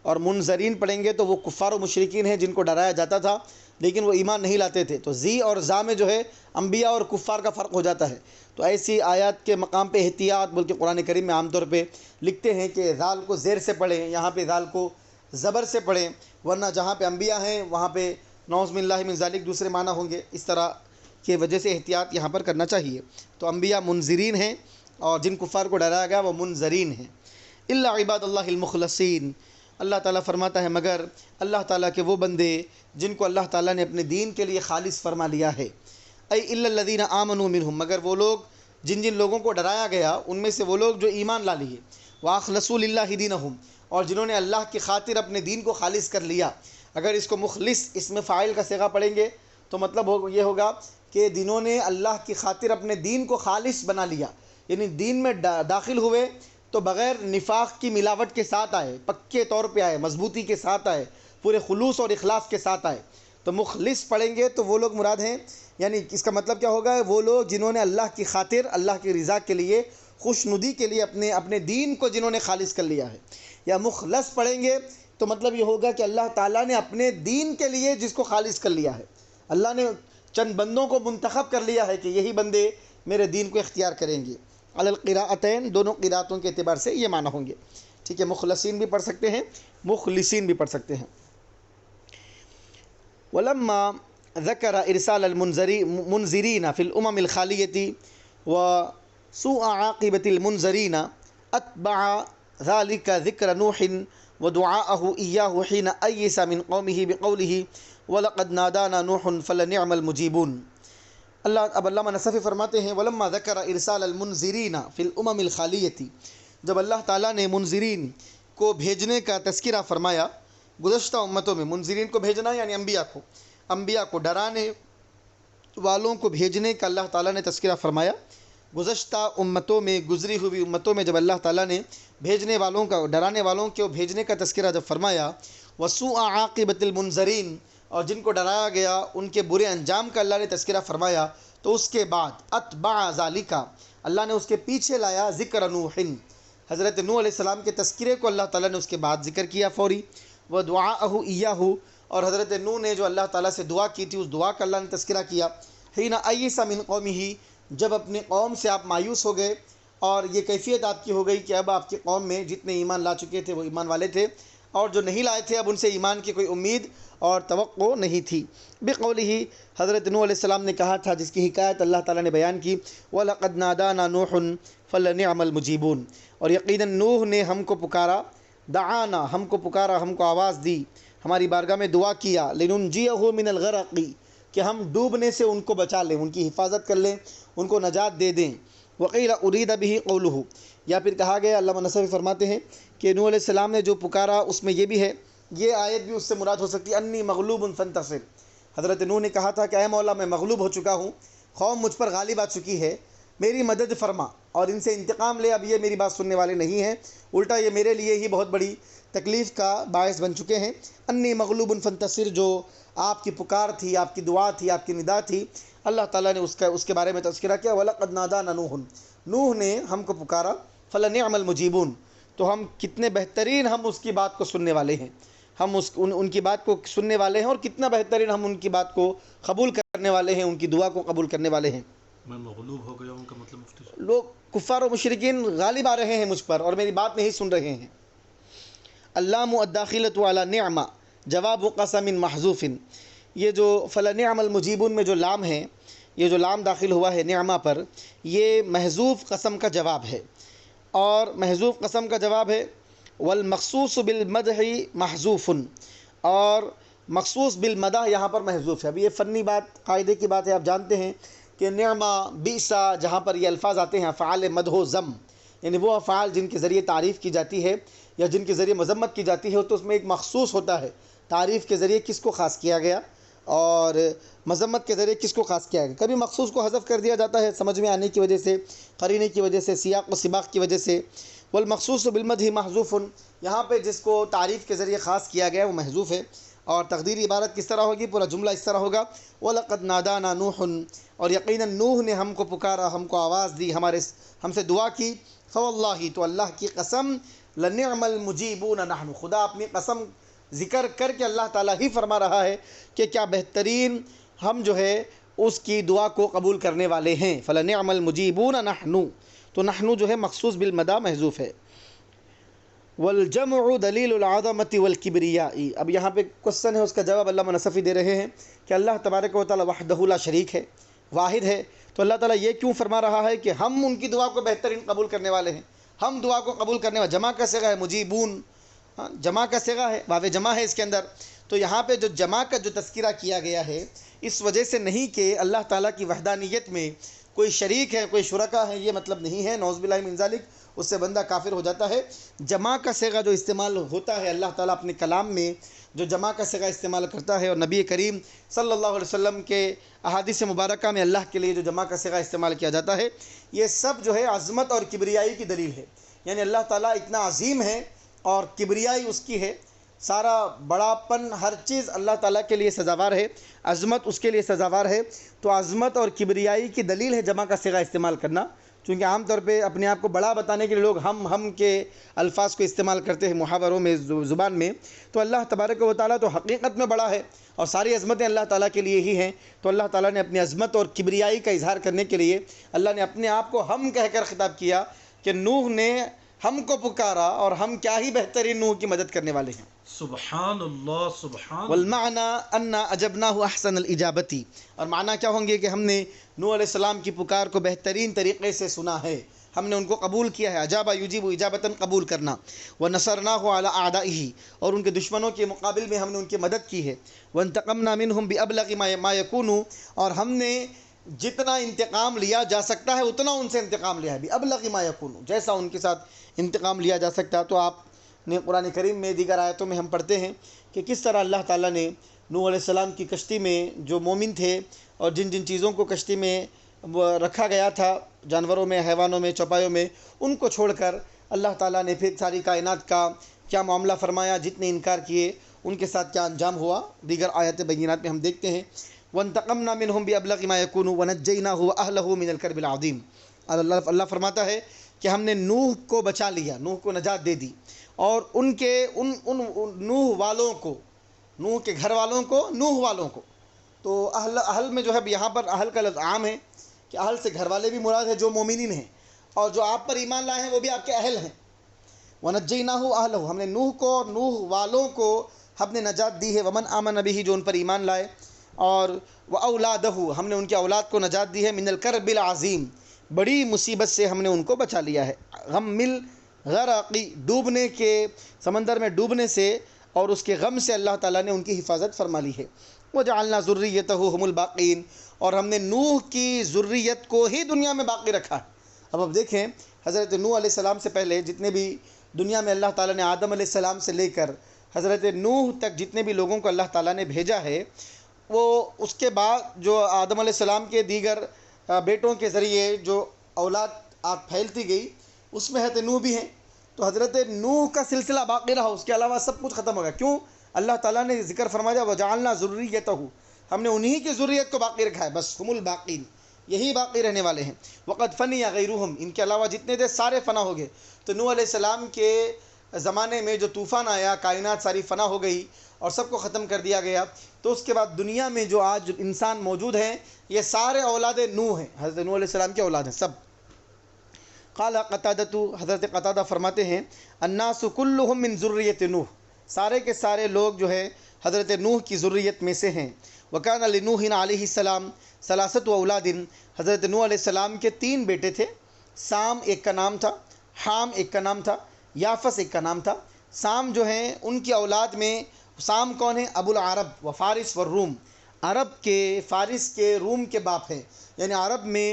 اور منذرین پڑھیں گے تو وہ کفار و مشرکین ہیں جن کو ڈرایا جاتا تھا لیکن وہ ایمان نہیں لاتے تھے۔ تو زی اور زا میں جو ہے انبیاء اور کفار کا فرق ہو جاتا ہے۔ تو ایسی آیات کے مقام پہ احتیاط بلکہ قرآن کریم میں عام طور پہ لکھتے ہیں کہ ذال کو زیر سے پڑھیں، یہاں پہ ذال کو زبر سے پڑھیں، ورنہ جہاں پہ انبیاء ہیں وہاں پہ نعوذ باللہ من ذالک دوسرے معنی ہوں گے۔ اس طرح کی وجہ سے احتیاط یہاں پر کرنا چاہیے۔ تو انبیاء منذرین ہیں اور جن کفار کو ڈرایا گیا وہ منذرین ہیں۔ الا عباد اللہ المخلصین، اللہ تعالیٰ فرماتا ہے مگر اللہ تعالیٰ کے وہ بندے جن کو اللہ تعالیٰ نے اپنے دین کے لیے خالص فرما لیا ہے۔ اے الا الذین آمنوا منہم، مگر وہ لوگ جن لوگوں کو ڈرایا گیا ان میں سے وہ لوگ جو ایمان لا لیے، واخلصوا للہ دینہم، اور جنہوں نے اللہ کی خاطر اپنے دین کو خالص کر لیا۔ اگر اس کو مخلص اس میں فاعل کا صیغہ پڑھیں گے تو مطلب یہ ہوگا کہ جنہوں نے اللہ کی خاطر اپنے دین کو خالص بنا لیا، یعنی دین میں داخل ہوئے تو بغیر نفاق کی ملاوٹ کے ساتھ آئے، پکے طور پہ آئے، مضبوطی کے ساتھ آئے، پورے خلوص اور اخلاص کے ساتھ آئے۔ تو مخلص پڑھیں گے تو وہ لوگ مراد ہیں، یعنی اس کا مطلب کیا ہوگا؟ وہ لوگ جنہوں نے اللہ کی خاطر، اللہ کی رضا کے لیے، خوش ندی کے لیے اپنے دین کو جنہوں نے خالص کر لیا ہے۔ یا مخلص پڑھیں گے تو مطلب یہ ہوگا کہ اللہ تعالیٰ نے اپنے دین کے لیے جس کو خالص کر لیا ہے، اللہ نے چند بندوں کو منتخب کر لیا ہے کہ یہی بندے میرے دین کو اختیار کریں گے۔ علی القراءتین، دونوں قراءتوں کے اعتبار سے یہ معنی ہوں گے، ٹھیک ہے۔ مخلصین بھی پڑھ سکتے ہیں، مخلصین بھی پڑھ سکتے ہیں۔ ولما ذکر ارسال المنذرین فی الامم الخالیۃ وسوء عاقبۃ المنذرین اتبع ذلك ذکر نوح ودعاءه ایاہ حین ایس من قومہ بقولہ وَلَقَدْ نَادَانَا نُوحٌ فَلَنِعْمَ الْمُجِيبُونَ۔ اب علامہ نصفی فرماتے ہیں وَلَمَّا ذَكَرَ إِرْسَالَ الْمُنذِرِينَ فِي الْأُمَمِ الْخَالِيَّةِ، جب اللہ تعالیٰ نے منذرین کو بھیجنے کا تذکرہ فرمایا گزشتہ امتوں میں، منذرین کو بھیجنا یعنی انبیاء کو ڈرانے والوں کو بھیجنے کا اللہ تعالیٰ نے تذکرہ فرمایا گزشتہ امتوں میں، گزری ہوئی امتوں میں جب اللہ تعالیٰ نے بھیجنے والوں کا، ڈرانے والوں کے بھیجنے کا تذکرہ جب فرمایا، وَسُوءَ عَاقِبَةِ الْمُنذَرِينَ، اور جن کو ڈرایا گیا ان کے برے انجام کا اللہ نے تذکرہ فرمایا، تو اس کے بعد اتبع ذالک، اللہ نے اس کے پیچھے لایا ذکر نوح، حضرت نوح علیہ السلام کے تذکرے کو اللہ تعالیٰ نے اس کے بعد ذکر کیا فوری، ودعاءہ ایاہ، اور حضرت نوح نے جو اللہ تعالیٰ سے دعا کی تھی اس دعا کا اللہ نے تذکرہ کیا، حین ایس من قومہ، جب اپنی قوم سے آپ مایوس ہو گئے اور یہ کیفیت آپ کی ہو گئی کہ اب آپ کی قوم میں جتنے ایمان لا چکے تھے وہ ایمان والے تھے اور جو نہیں لائے تھے اب ان سے ایمان کی کوئی امید اور توقع نہیں تھی۔ بقولہ، حضرت نوح علیہ السلام نے کہا تھا جس کی حکایت اللہ تعالیٰ نے بیان کی، وَلَقَدْ نَادَانَا نُوحٌ فَلَنِعْمَ الْمُجِيبُونَ، اور یقیناً نوح نے ہم کو پکارا، دعانا، ہم کو پکارا، ہم کو آواز دی، ہماری بارگاہ میں دعا کیا، لِنُنْجِيَهُ مِنَ الْغَرَقِ، کہ ہم ڈوبنے سے ان کو بچا لیں، ان کی حفاظت کر لیں، ان کو نجات دے دیں۔ وَقِيلَ أُرِيدَ بِهِ قَوْلُهُ، یا پھر کہا گیا، علامہ نصفی فرماتے ہیں کہ نوح علیہ السلام نے جو پکارا اس میں یہ بھی ہے، یہ آیت بھی اس سے مراد ہو سکتی ہے، انی مغلوب فانتصر، حضرت نوح نے کہا تھا کہ اے مولا میں مغلوب ہو چکا ہوں، قوم مجھ پر غالب آ چکی ہے، میری مدد فرما اور ان سے انتقام لے۔ اب یہ میری بات سننے والے نہیں ہیں، الٹا یہ میرے لیے ہی بہت بڑی تکلیف کا باعث بن چکے ہیں۔ انی مغلوب فانتصر، جو آپ کی پکار تھی، آپ کی دعا تھی، آپ کی ندا تھی، اللہ تعالیٰ نے اس کے بارے میں تذکرہ کیا۔ وَلَقَدْ نَادَانَا نُوحٌ، نوح نے ہم کو پکارا، فَلَنِعْمَ الْمُجِيبُونَ، تو ہم کتنے بہترین ہم اس کی بات کو سننے والے ہیں، ہم ان کی بات کو سننے والے ہیں، اور کتنا بہترین ہم ان کی بات کو قبول کرنے والے ہیں، ان کی دعا کو قبول کرنے والے ہیں۔ میں مغلوب ہو گیا ہوں کا مطلب مفتی صاحب؟ لوگ کفار و مشرکین غالب آ رہے ہیں مجھ پر اور میری بات نہیں سن رہے ہیں۔ اللام الداخلۃ علی نعمہ جواب قسم محذوف، یہ جو فلنعم المجیبون میں جو لام ہے، یہ جو لام داخل ہوا ہے نعمہ پر، یہ محذوف قسم کا جواب ہے، اور محذوف قسم کا جواب ہے۔ والمخصوص بالمدح محذوف، اور مخصوص بالمدح یہاں پر محذوف ہے۔ اب یہ فنی بات، قاعدے کی بات ہے، آپ جانتے ہیں کہ نعمہ، بئسا، جہاں پر یہ الفاظ آتے ہیں افعال مدح و ذم، یعنی وہ افعال جن کے ذریعے تعریف کی جاتی ہے یا جن کے ذریعے مذمت کی جاتی ہے، تو اس میں ایک مخصوص ہوتا ہے، تعریف کے ذریعے کس کو خاص کیا گیا اور مذمت کے ذریعے کس کو خاص کیا گیا۔ کبھی مخصوص کو حذف کر دیا جاتا ہے سمجھ میں آنے کی وجہ سے، قرینے کی وجہ سے، سیاق و سباق کی وجہ سے۔ والمخصوص بالمدح محذوف، یہاں پہ جس کو تعریف کے ذریعے خاص کیا گیا وہ محذوف ہے۔ اور تقدیری عبارت کس طرح ہوگی؟ پورا جملہ اس طرح ہوگا، وَلَقَدْ نَادَانَا نُوحٌ، اور یقیناً نوح نے ہم کو پکارا، ہم کو آواز دی، ہم سے دعا کی۔ فواللہ، تو اللہ کی قسم، لَنِعْمَ الْمُجِيبُونَ نَحْنُ، خدا اپنی قسم ذکر کر کے اللہ تعالیٰ ہی فرما رہا ہے کہ کیا بہترین ہم جو ہے اس کی دعا کو قبول کرنے والے ہیں۔ فَلَنِعْمَ الْمُجِيبُونَ نَحْنُ، تو نحن جو ہے مخصوص بالمدح محذوف ہے۔ والجمع دلیل العظمۃ والکبریاء، اب یہاں پہ کوشچن ہے، اس کا جواب علامہ نصفی دے رہے ہیں کہ اللہ تبارک و تعالی وحدہ لا شریک ہے، واحد ہے، تو اللہ تعالیٰ یہ کیوں فرما رہا ہے کہ ہم ان کی دعا کو بہترین قبول کرنے والے ہیں، ہم دعا کو قبول کرنے والے۔ جمع کا صیغہ ہے مجیبون، جمع کا صیغہ ہے، واو جمع ہے اس کے اندر، تو یہاں پہ جو جمع کا جو تذکرہ کیا گیا ہے اس وجہ سے نہیں کہ اللہ تعالیٰ کی وحدانیت میں کوئی شریک ہے، کوئی شرکا ہے، یہ مطلب نہیں ہے، نعوذ باللہ من ذالک، اس سے بندہ کافر ہو جاتا ہے۔ جمع کا صیغہ جو استعمال ہوتا ہے اللہ تعالیٰ اپنے کلام میں جو جمع کا صیغہ استعمال کرتا ہے، اور نبی کریم صلی اللہ علیہ وسلم کے احادیث مبارکہ میں اللہ کے لیے جو جمع کا صیغہ استعمال کیا جاتا ہے، یہ سب جو ہے عظمت اور کبریائی کی دلیل ہے، یعنی اللہ تعالیٰ اتنا عظیم ہے اور کبریائی اس کی ہے، سارا بڑاپن ہر چیز اللہ تعالیٰ کے لیے سزاوار ہے، عظمت اس کے لیے سزاوار ہے، تو عظمت اور کبریائی کی دلیل ہے جمع کا صیغہ استعمال کرنا۔ چونکہ عام طور پہ اپنے آپ کو بڑا بتانے کے لیے لوگ ہم کے الفاظ کو استعمال کرتے ہیں محاوروں میں، زبان میں، تو اللہ تبارک و تعالیٰ تو حقیقت میں بڑا ہے اور ساری عظمتیں اللہ تعالیٰ کے لیے ہی ہیں، تو اللہ تعالیٰ نے اپنی عظمت اور کبریائی کا اظہار کرنے کے لیے اللہ نے اپنے آپ کو ہم کہہ کر خطاب کیا کہ نوح نے ہم کو پکارا، اور ہم کیا ہی بہترین نوح کی مدد کرنے والے ہیں۔ سبحان اللہ، سبحان اللہ۔ والمعنی ان اجبناہ احسن الاجابتی، اور معنی کیا ہوں گے کہ ہم نے نوح علیہ السلام کی پکار کو بہترین طریقے سے سنا ہے، ہم نے ان کو قبول کیا ہے، اجابہ یجیب اجابتاً قبول کرنا، ونصرناہ علی اعدائہ، اور ان کے دشمنوں کے مقابل میں ہم نے ان کی مدد کی ہے، وانتقمنا منہم بابلغ ما یکون، اور ہم نے جتنا انتقام لیا جا سکتا ہے اتنا ان سے انتقام لیا ہے، بابلغ ما یکون، جیسا ان کے ساتھ انتقام لیا جا سکتا ہے۔ تو آپ نے قرآن کریم میں دیگر آیتوں میں ہم پڑھتے ہیں کہ کس طرح اللہ تعالیٰ نے نوح علیہ السلام کی کشتی میں جو مومن تھے اور جن جن چیزوں کو کشتی میں رکھا گیا تھا، جانوروں میں، حیوانوں میں، چوپایوں میں، ان کو چھوڑ کر اللہ تعالیٰ نے پھر ساری کائنات کا کیا معاملہ فرمایا، جتنے انکار کیے ان کے ساتھ کیا انجام ہوا، دیگر آیت بینات میں ہم دیکھتے ہیں۔ وَانْتَقَمْنَا مِنْهُمْ بِأَبْلَغِ مَا يَكُونُ وَنَجَّيْنَاهُ وَأَهْلَهُ مِنَ الْكَرْبِ الْعَظِيمِ، اور اللہ فرماتا ہے کہ ہم نے نوح کو بچا لیا، نوح کو نجات دے دی، اور ان نوح والوں کو، نوح کے گھر والوں کو، نوح والوں کو، تو اہل میں جو ہے یہاں پر اہل کا لفظ عام ہے کہ اہل سے گھر والے بھی مراد ہے جو مومنین ہیں، اور جو آپ پر ایمان لائے ہیں وہ بھی آپ کے اہل ہیں۔ وَنَجَّيْنَاهُ أَهْلَهُ، ہم نے نوح کو اور نوح والوں کو ہم نے نجات دی ہے، وَمَنْ آمَنَ بِهِ، جو ان پر ایمان لائے، اور وَأَوْلَادَهُ، ہم نے ان کے اولاد کو نجات دی ہے، مِنَ الْكَرْبِ الْعَظِيمِ، بڑی مصیبت سے ہم نے ان کو بچا لیا ہے، غم غرقی، ڈوبنے کے، سمندر میں ڈوبنے سے اور اس کے غم سے اللہ تعالیٰ نے ان کی حفاظت فرما لی ہے۔ وَجَعَلْنَا ذُرِّيَّتَهُ هُمُ الْبَاقِينَ، اور ہم نے نوح کی ذریت کو ہی دنیا میں باقی رکھا ہے۔ اب دیکھیں حضرت نوح علیہ السلام سے پہلے جتنے بھی دنیا میں اللہ تعالیٰ نے آدم علیہ السلام سے لے کر حضرت نوح تک جتنے بھی لوگوں کو اللہ تعالیٰ نے بھیجا ہے، وہ اس کے بعد جو آدم علیہ السلام کے دیگر بیٹوں کے ذریعے جو اولاد آپ پھیلتی گئی، اس میں حضرت نوح بھی ہیں، تو حضرت نوح کا سلسلہ باقی رہا، اس کے علاوہ سب کچھ ختم ہو گیا. کیوں؟ اللہ تعالیٰ نے ذکر فرمایا وَجَعَلْنَا ذُرِّيَّتَهُ، ہم نے انہی کی ذریت کو باقی رکھا ہے، بس ہم الباقین، یہی باقی رہنے والے ہیں. وَقَدْ فَنِيَ غَيْرُهُمْ، ان کے علاوہ جتنے تھے سارے فنا ہو گئے. تو نوح علیہ السلام کے زمانے میں جو طوفان آیا، کائنات ساری فنا ہو گئی اور سب کو ختم کر دیا گیا. تو اس کے بعد دنیا میں جو آج انسان موجود ہیں یہ سارے اولاد نوح ہیں، حضرت نوح علیہ السلام کے اولاد ہیں سب. قال قتادہ، حضرت قتادہ فرماتے ہیں الناس کلہم من ذریت نوح، سارے کے سارے لوگ جو ہے حضرت نوح کی ذریت میں سے ہیں. وکان لنوح علیہ السلام ثلاثۃ اولاد، حضرت نوح علیہ السلام کے 3 بیٹے تھے. سام ایک کا نام تھا، حام ایک کا نام تھا، یافس ایک کا نام تھا. سام جو ہیں ان کی اولاد میں، سام کون ہیں؟ ابو العرب و فارس و روم، عرب کے، فارس کے، روم کے باپ ہیں. یعنی عرب میں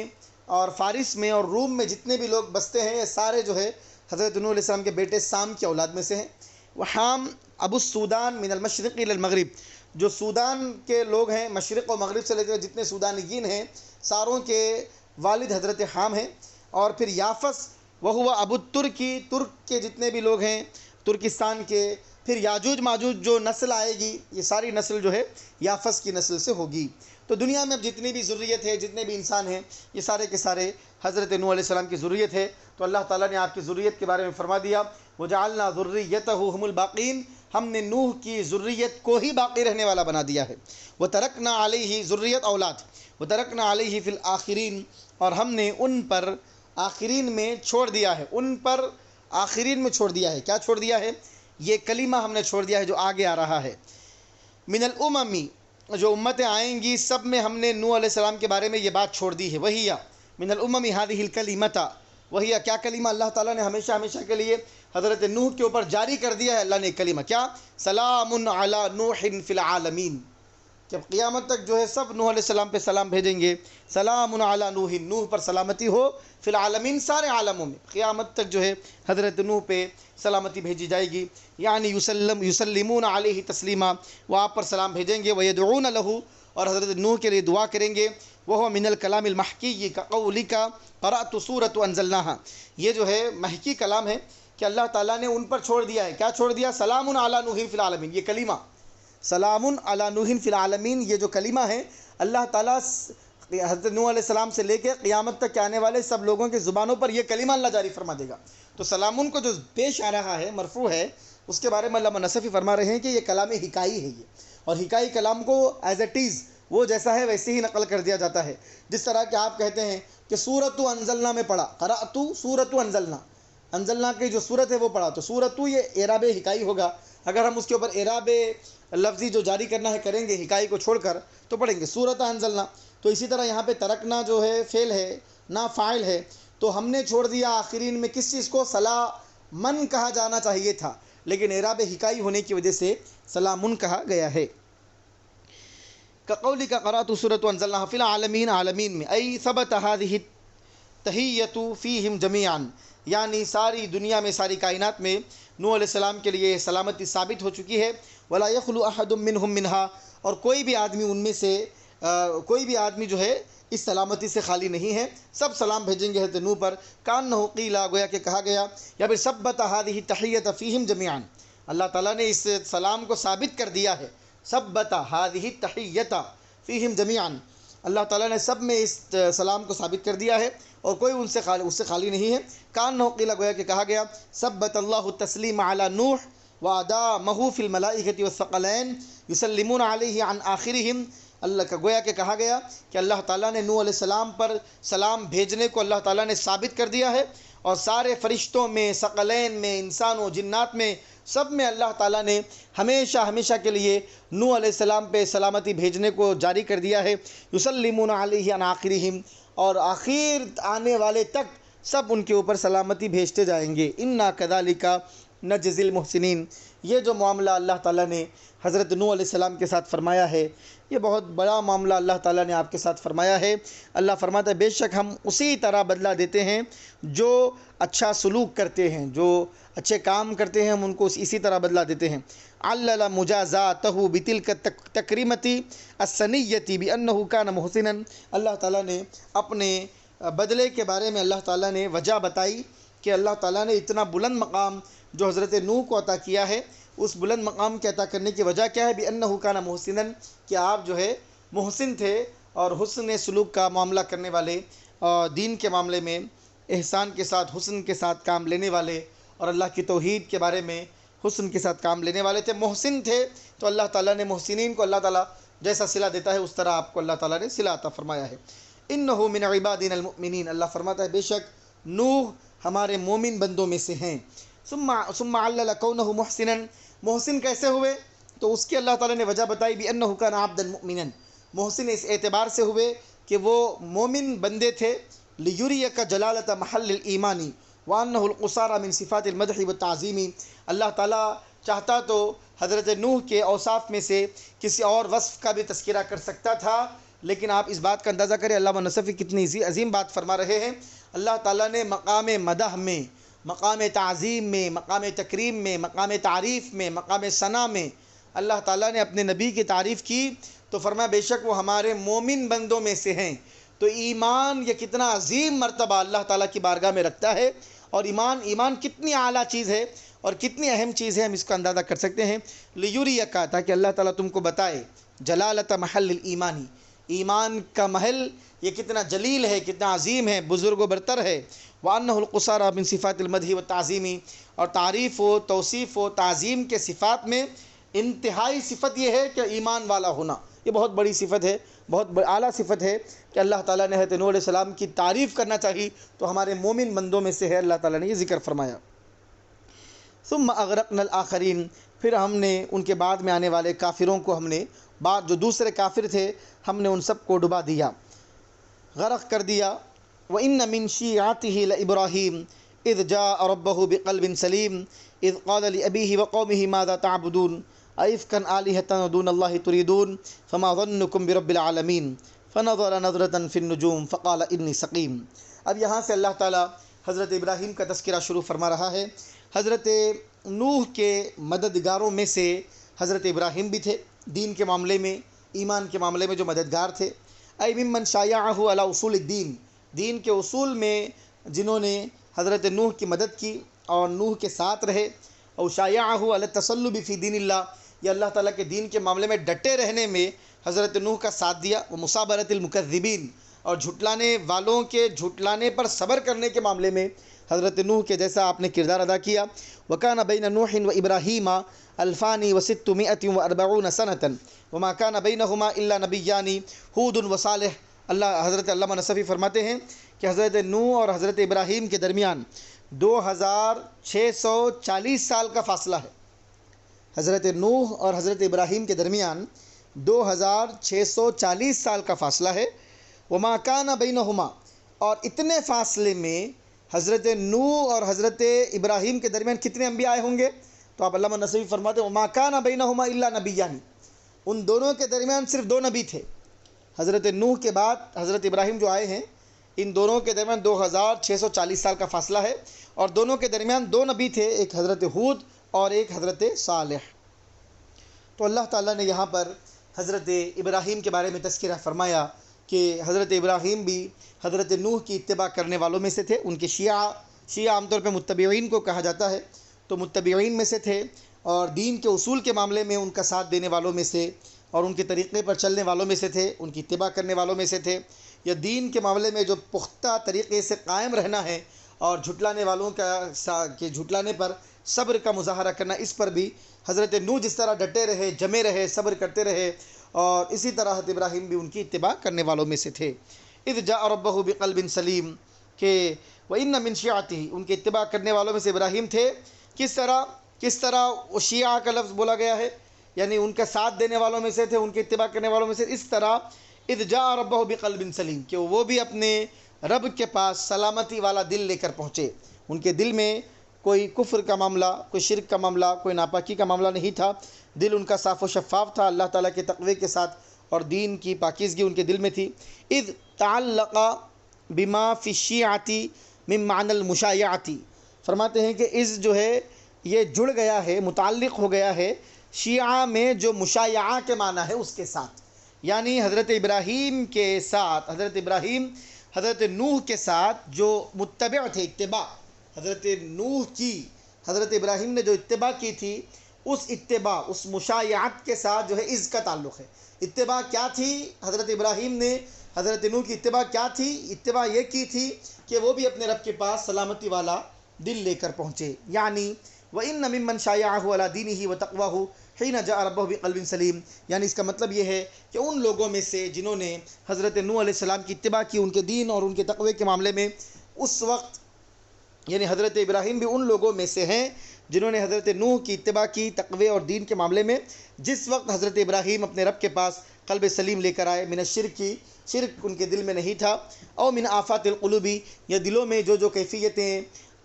اور فارس میں اور روم میں جتنے بھی لوگ بستے ہیں یہ سارے جو ہے حضرت نوح علیہ السلام کے بیٹے سام کی اولاد میں سے ہیں. وحام ابو السودان من المشرق الى المغرب، جو سودان کے لوگ ہیں، مشرق و مغرب سے لے کر جتنے سودانیین ہیں ساروں کے والد حضرت حام ہیں. اور پھر یافس وہو ابو الترکی، ترک کے جتنے بھی لوگ ہیں ترکستان کے. پھر یاجوج ماجوج جو نسل آئے گی یہ ساری نسل جو ہے یافس کی نسل سے ہوگی. تو دنیا میں اب جتنی بھی ذریت ہے، جتنے بھی انسان ہیں، یہ سارے کے سارے حضرت نوح علیہ السلام کی ذریت ہے. تو اللہ تعالیٰ نے آپ کی ذریت کے بارے میں فرما دیا وَجَعَلْنَا ذُرِّيَّتَهُ هُمُ الْبَاقِينَ، ہم نے نوح کی ذریت کو ہی باقی رہنے والا بنا دیا ہے. وَتَرَكْنَا عَلَيْهِ ذریت اولاد، وَتَرَكْنَا عَلَيْهِ فِي الْآخِرِينَ، اور ہم نے ان پر آخرین میں چھوڑ دیا ہے، ان پر آخرین میں چھوڑ دیا ہے. کیا چھوڑ دیا ہے؟ یہ کلمہ ہم نے چھوڑ دیا ہے جو آگے آ رہا ہے. من الاممی، جو امتیں آئیں گی سب میں ہم نے نوح علیہ السلام کے بارے میں یہ بات چھوڑ دی ہے. وہی من الامم هذه الکلمۃ، وہی کیا کلمہ اللہ تعالیٰ نے ہمیشہ ہمیشہ کے لیے حضرت نوح کے اوپر جاری کر دیا ہے. اللہ نے کلمہ کیا؟ سلام علی نوح فی العالمین، جب قیامت تک جو ہے سب نوح علیہ السلام پہ سلام بھیجیں گے. سلام علی نوح، نوح پر سلامتی ہو، فی العالمین، سارے عالموں میں. قیامت تک جو ہے حضرت نوح پہ سلامتی بھیجی جائے گی. یعنی یسلمون علیہ تسلیما، وہ آپ پر سلام بھیجیں گے. ویدعون لہ، اور حضرت نوح کے لیے دعا کریں گے. وہ من الکلام المحکی کقولک قرأت سورۃ انزلناہا، یہ جو ہے محکی کلام ہے کہ اللہ تعالیٰ نے ان پر چھوڑ دیا ہے. کیا چھوڑ دیا؟ سلام علی نوح فی العالمین، یہ کلمہ سلام علی نوح فی العالمین، یہ جو کلمہ ہے اللہ تعالیٰ حضرت نوح علیہ السلام سے لے کے قیامت تک کے آنے والے سب لوگوں کی زبانوں پر یہ کلمہ اللہ جاری فرما دے گا. تو سلامن کو جو پیش آ رہا ہے، مرفوع ہے، اس کے بارے میں علامہ نصفی فرما رہے ہیں کہ یہ کلام حکائی ہے. یہ اور حکائی کلام کو ایز اٹ از وہ جیسا ہے ویسے ہی نقل کر دیا جاتا ہے. جس طرح کہ آپ کہتے ہیں کہ سورۃ انزلنا میں پڑھا، قرأت سورۃ انزلنا، انزلنا کی جو سورت ہے وہ پڑھا، تو سورۃ یہ اعراب حکائی ہوگا. اگر ہم اس کے اوپر اعراب لفظی جو جاری کرنا ہے کریں گے حکائی کو چھوڑ کر، تو پڑھیں گے سورۃ انزلنا. تو اسی طرح یہاں پہ ترکنا جو ہے فعل ہے، نہ فاعل ہے، تو ہم نے چھوڑ دیا آخرین میں کس چیز کو؟ سلامن کہا جانا چاہیے تھا، لیکن اعراب حکائی ہونے کی وجہ سے سلامن کہا گیا ہے. کقولک قرأت سورۃ انزلناہا فی العالمین، عالمین میں، ای ثبت هذه التحیۃ فیہم جمیعا، یعنی ساری دنیا میں، ساری کائنات میں نوح علیہ السلام کے لیے سلامتی ثابت ہو چکی ہے. ولا یخلو احد منہم منہا، اور کوئی بھی آدمی ان میں سے کوئی بھی آدمی جو ہے اس سلامتی سے خالی نہیں ہے، سب سلام بھیجیں گے حضرت نوح پر. کانہ قیلا، گویا کہ کہا گیا، یا پھر ثبت هذه التحیۃ فیہم جمیعا، اللہ تعالیٰ نے اس سلام کو ثابت کر دیا ہے. ثبت هذه التحیۃ فیہم جمیعا، اللہ تعالیٰ نے سب میں اس سلام کو ثابت کر دیا ہے اور کوئی اس سے خالی نہیں ہے. کانہ قیلا، گویا کہ کہا گیا، ثبت اللہ التسلیم علی نوح وادامہ فی الملائکۃ والثقلین یسلمون علیہ عن آخرہم، اللہ کا گویا کہ کہا گیا کہ اللہ تعالیٰ نے نوح علیہ السلام پر سلام بھیجنے کو اللہ تعالیٰ نے ثابت کر دیا ہے، اور سارے فرشتوں میں، ثقلین میں، انسانوں، جنات میں، سب میں اللہ تعالیٰ نے ہمیشہ ہمیشہ کے لیے نوح علیہ السلام پہ سلامتی بھیجنے کو جاری کر دیا ہے. یسلمون علیہ عن آخرہم، اور آخر آنے والے تک سب ان کے اوپر سلامتی بھیجتے جائیں گے. انا کذالک نجزی المحسنین، یہ جو معاملہ اللہ تعالیٰ نے حضرت نوح علیہ السلام کے ساتھ فرمایا ہے، یہ بہت بڑا معاملہ اللہ تعالیٰ نے آپ کے ساتھ فرمایا ہے. اللہ فرماتا ہے بے شک ہم اسی طرح بدلہ دیتے ہیں جو اچھا سلوک کرتے ہیں، جو اچھے کام کرتے ہیں، ہم ان کو اسی طرح بدلہ دیتے ہیں. علل مجازاتہ بتلک تکریمتی السنیتی بانہ کان محسنا، اللہ تعالیٰ نے اپنے بدلے کے بارے میں اللہ تعالیٰ نے وجہ بتائی کہ اللہ تعالیٰ نے اتنا بلند مقام جو حضرت نوح کو عطا کیا ہے، اس بلند مقام کے عطا کرنے کی وجہ کیا ہے؟ بِأَنَّهُ كَانَ مُحْسِنًا، کہ آپ جو ہے محسن تھے اور حسن سلوک کا معاملہ کرنے والے، اور دین کے معاملے میں احسان کے ساتھ حسن کے ساتھ کام لینے والے، اور اللہ کی توحید کے بارے میں حسن کے ساتھ کام لینے والے تھے، محسن تھے۔ تو اللہ تعالیٰ نے محسنین کو اللہ تعالیٰ جیسا صلہ دیتا ہے اس طرح آپ کو اللہ تعالیٰ نے صلہ عطا فرمایا ہے۔ اِنَّهُ مِنْ عِبَادِنَا الْمُؤْمِنِينَ، اللہ فرماتا ہے بے شک نوح ہمارے مومن بندوں میں سے ہیں۔ ثم علل كونه محسنا، محسن کیسے ہوئے؟ تو اس کی اللہ تعالیٰ نے وجہ بتائی بِأَنَّهُ كَانَ عَبْدًا مُؤْمِنًا، محسن اس اعتبار سے ہوئے کہ وہ مومن بندے تھے، لِيُرِيَكَ جَلَالَةَ مَحَلِّ الْإِيمَانِ وَأَنَّهُ الْقُصَارَ مِنْ صِفَاتِ الْمَدْحِ وَالتَّعْظِيمِ، اللہ تعالیٰ چاہتا تو حضرت نوح کے اوصاف میں سے کسی اور وصف کا بھی تذکرہ کر سکتا تھا، لیکن آپ اس بات کا اندازہ کریں علامہ نصفی کتنی عظیم بات فرما رہے ہیں۔ اللہ تعالیٰ نے مقام مدح میں، مقام تعظیم میں، مقام تکریم میں، مقام تعریف میں، مقام ثنا میں اللہ تعالیٰ نے اپنے نبی کی تعریف کی تو فرمایا بے شک وہ ہمارے مومن بندوں میں سے ہیں۔ تو ایمان یہ کتنا عظیم مرتبہ اللہ تعالیٰ کی بارگاہ میں رکھتا ہے، اور ایمان کتنی اعلیٰ چیز ہے اور کتنی اہم چیز ہے، ہم اس کا اندازہ کر سکتے ہیں۔ لیوریکا، تاکہ اللہ تعالیٰ تم کو بتائے، جلالت محل الایمانی، ایمان کا محل یہ کتنا جلیل ہے، کتنا عظیم ہے، بزرگ و برتر ہے۔ وَأَنَّهُ الْقُصَارَى مِنْ صِفَاتِ الْمَدْحِ وَالتَّعْظِيمِ، اور تعریف و توصیف و تعظیم کے صفات میں انتہائی صفت یہ ہے کہ ایمان والا ہونا، یہ بہت بڑی صفت ہے، بہت اعلیٰ صفت ہے کہ اللہ تعالیٰ نے حضرت نوح علیہ السلام کی تعریف کرنا چاہی تو ہمارے مومن بندوں میں سے ہے، اللہ تعالیٰ نے یہ ذکر فرمایا۔ ثم اغرقنا الآخرین، پھر ہم نے ان کے بعد میں آنے والے کافروں کو، ہم نے بعد جو دوسرے کافر تھے ہم نے ان سب کو ڈبا دیا، غرق کر دیا۔ وَإِنَّ مِنْ شِيعَتِهِ لَإِبْرَاهِيمَ إِذْ جَاءَ رَبَّهُ بِقَلْبٍ سَلِيمٍ إِذْ قَالَ لِأَبِيهِ وَقَوْمِهِ مَاذَا تَعْبُدُونَ أَئِفْكًا آلِهَةً دُونَ اللَّهِ تُرِيدُونَ فَمَا ظَنُّكُمْ بِرَبِّ الْعَالَمِينَ فَنَظَرَ نَظْرَةً فِي النُّجُومِ فَقَالَ إِنِّي سَقِيمٌ۔ اب یہاں سے اللہ تعالیٰ حضرت ابراہیم کا تذکرہ شروع فرما رہا ہے۔ حضرت نوح کے مددگاروں میں سے حضرت ابراہیم بھی تھے، دین کے معاملے میں، ایمان کے معاملے میں جو مددگار تھے۔ اَيْ مِمَّنْ شَايَعَهُ عَلَى أُصُولِ الدِّينِ، دین کے اصول میں جنہوں نے حضرت نوح کی مدد کی اور نوح کے ساتھ رہے۔ اور شایعہ علی التصلب فی دین اللہ، یا اللہ تعالیٰ کے دین کے معاملے میں ڈٹے رہنے میں حضرت نوح کا ساتھ دیا۔ وہ مصابرۃ المکذبین، اور جھٹلانے والوں کے جھٹلانے پر صبر کرنے کے معاملے میں حضرت نوح کے جیسا آپ نے کردار ادا کیا۔ وکان بین نوح و ابراہیم الفان و ستمائۃ و اربعون سنۃ وما کان بینہما الا نبیان ہود و صالح۔ حضرت علامہ نصفی فرماتے ہیں کہ حضرت نوح اور حضرت ابراہیم کے درمیان 2640 سال کا فاصلہ ہے۔ حضرت نوح اور حضرت ابراہیم کے درمیان 2640 سال کا فاصلہ ہے۔ وما کان بینہما، اور اتنے فاصلے میں حضرت نوح اور حضرت ابراہیم کے درمیان کتنے انبیاء آئے ہوں گے؟ تو آپ علامہ نصفی فرماتے ہیں وما کان بینہما الا نبیان، ان دونوں کے درمیان صرف 2 نبی تھے۔ حضرت نوح کے بعد حضرت ابراہیم جو آئے ہیں، ان دونوں کے درمیان 2640 سال کا فاصلہ ہے، اور دونوں کے درمیان 2 نبی تھے، ایک حضرت ہود اور ایک حضرت صالح۔ تو اللہ تعالیٰ نے یہاں پر حضرت ابراہیم کے بارے میں تذکرہ فرمایا کہ حضرت ابراہیم بھی حضرت نوح کی اتباع کرنے والوں میں سے تھے۔ ان کے شیعہ عام طور پہ متبعین کو کہا جاتا ہے، تو متبعین میں سے تھے، اور دین کے اصول کے معاملے میں ان کا ساتھ دینے والوں میں سے اور ان کے طریقے پر چلنے والوں میں سے تھے، ان کی اتباع کرنے والوں میں سے تھے۔ یا دین کے معاملے میں جو پختہ طریقے سے قائم رہنا ہے اور جھٹلانے والوں کے جھٹلانے پر صبر کا مظاہرہ کرنا، اس پر بھی حضرت نوح جس طرح ڈٹے رہے، جمے رہے، صبر کرتے رہے، اور اسی طرح حضرت ابراہیم بھی ان کی اتباع کرنے والوں میں سے تھے۔ اذ جاء ربہ بقلب سلیم، کہ وَإِنَّ مِنْ شِيعَتِهِ، ان کے اتباع کرنے والوں میں سے ابراہیم تھے۔ کس طرح شیعہ کا لفظ بولا گیا ہے، یعنی ان کا ساتھ دینے والوں میں سے تھے، ان کے اتباع کرنے والوں میں سے، اس طرح اذ جاء ربہ بقلب سلیم، کہ وہ بھی اپنے رب کے پاس سلامتی والا دل لے کر پہنچے۔ ان کے دل میں کوئی کفر کا معاملہ، کوئی شرک کا معاملہ، کوئی ناپاکی کا معاملہ نہیں تھا، دل ان کا صاف و شفاف تھا، اللہ تعالیٰ کے تقوی کے ساتھ، اور دین کی پاکیزگی ان کے دل میں تھی۔ اذ تعلق بما فی الشیعۃ من معنی المشایعۃ، فرماتے ہیں کہ اذ جو ہے یہ جڑ گیا ہے، متعلق ہو گیا ہے شیعہ میں جو مشایعہ کے معنی ہے اس کے ساتھ، یعنی حضرت ابراہیم کے ساتھ، حضرت ابراہیم حضرت نوح کے ساتھ جو متبع تھے، اتباع حضرت نوح کی، حضرت ابراہیم نے جو اتباع کی تھی، اس اتباع، اس مشایعت کے ساتھ جو ہے از کا تعلق ہے۔ اتباع کیا تھی؟ حضرت ابراہیم نے حضرت نوح کی اتباع کیا تھی؟ اتباع یہ کی تھی کہ وہ بھی اپنے رب کے پاس سلامتی والا دل لے کر پہنچے، یعنی وَإِنَّ مِمَّنْ شَايَعَهُ عَلَى دِينِهِ وَتَقْوَاهُ حِينَ جَاءَ رَبَّهُ بِقَلْبٍ سَلِيمٍ، یعنی اس کا مطلب یہ ہے کہ ان لوگوں میں سے جنہوں نے حضرت نوح علیہ السلام کی اتباع کی، ان کے دین اور ان کے تقوی کے معاملے میں، اس وقت یعنی حضرت ابراہیم بھی ان لوگوں میں سے ہیں جنہوں نے حضرت نوح کی اتباع کی تقوی اور دین کے معاملے میں، جس وقت حضرت ابراہیم اپنے رب کے پاس قلب سلیم لے کر آئے، من الشرک کی، شرک ان کے دل میں نہیں تھا، او من آفات القلوبی، یا دلوں میں جو کیفیتیں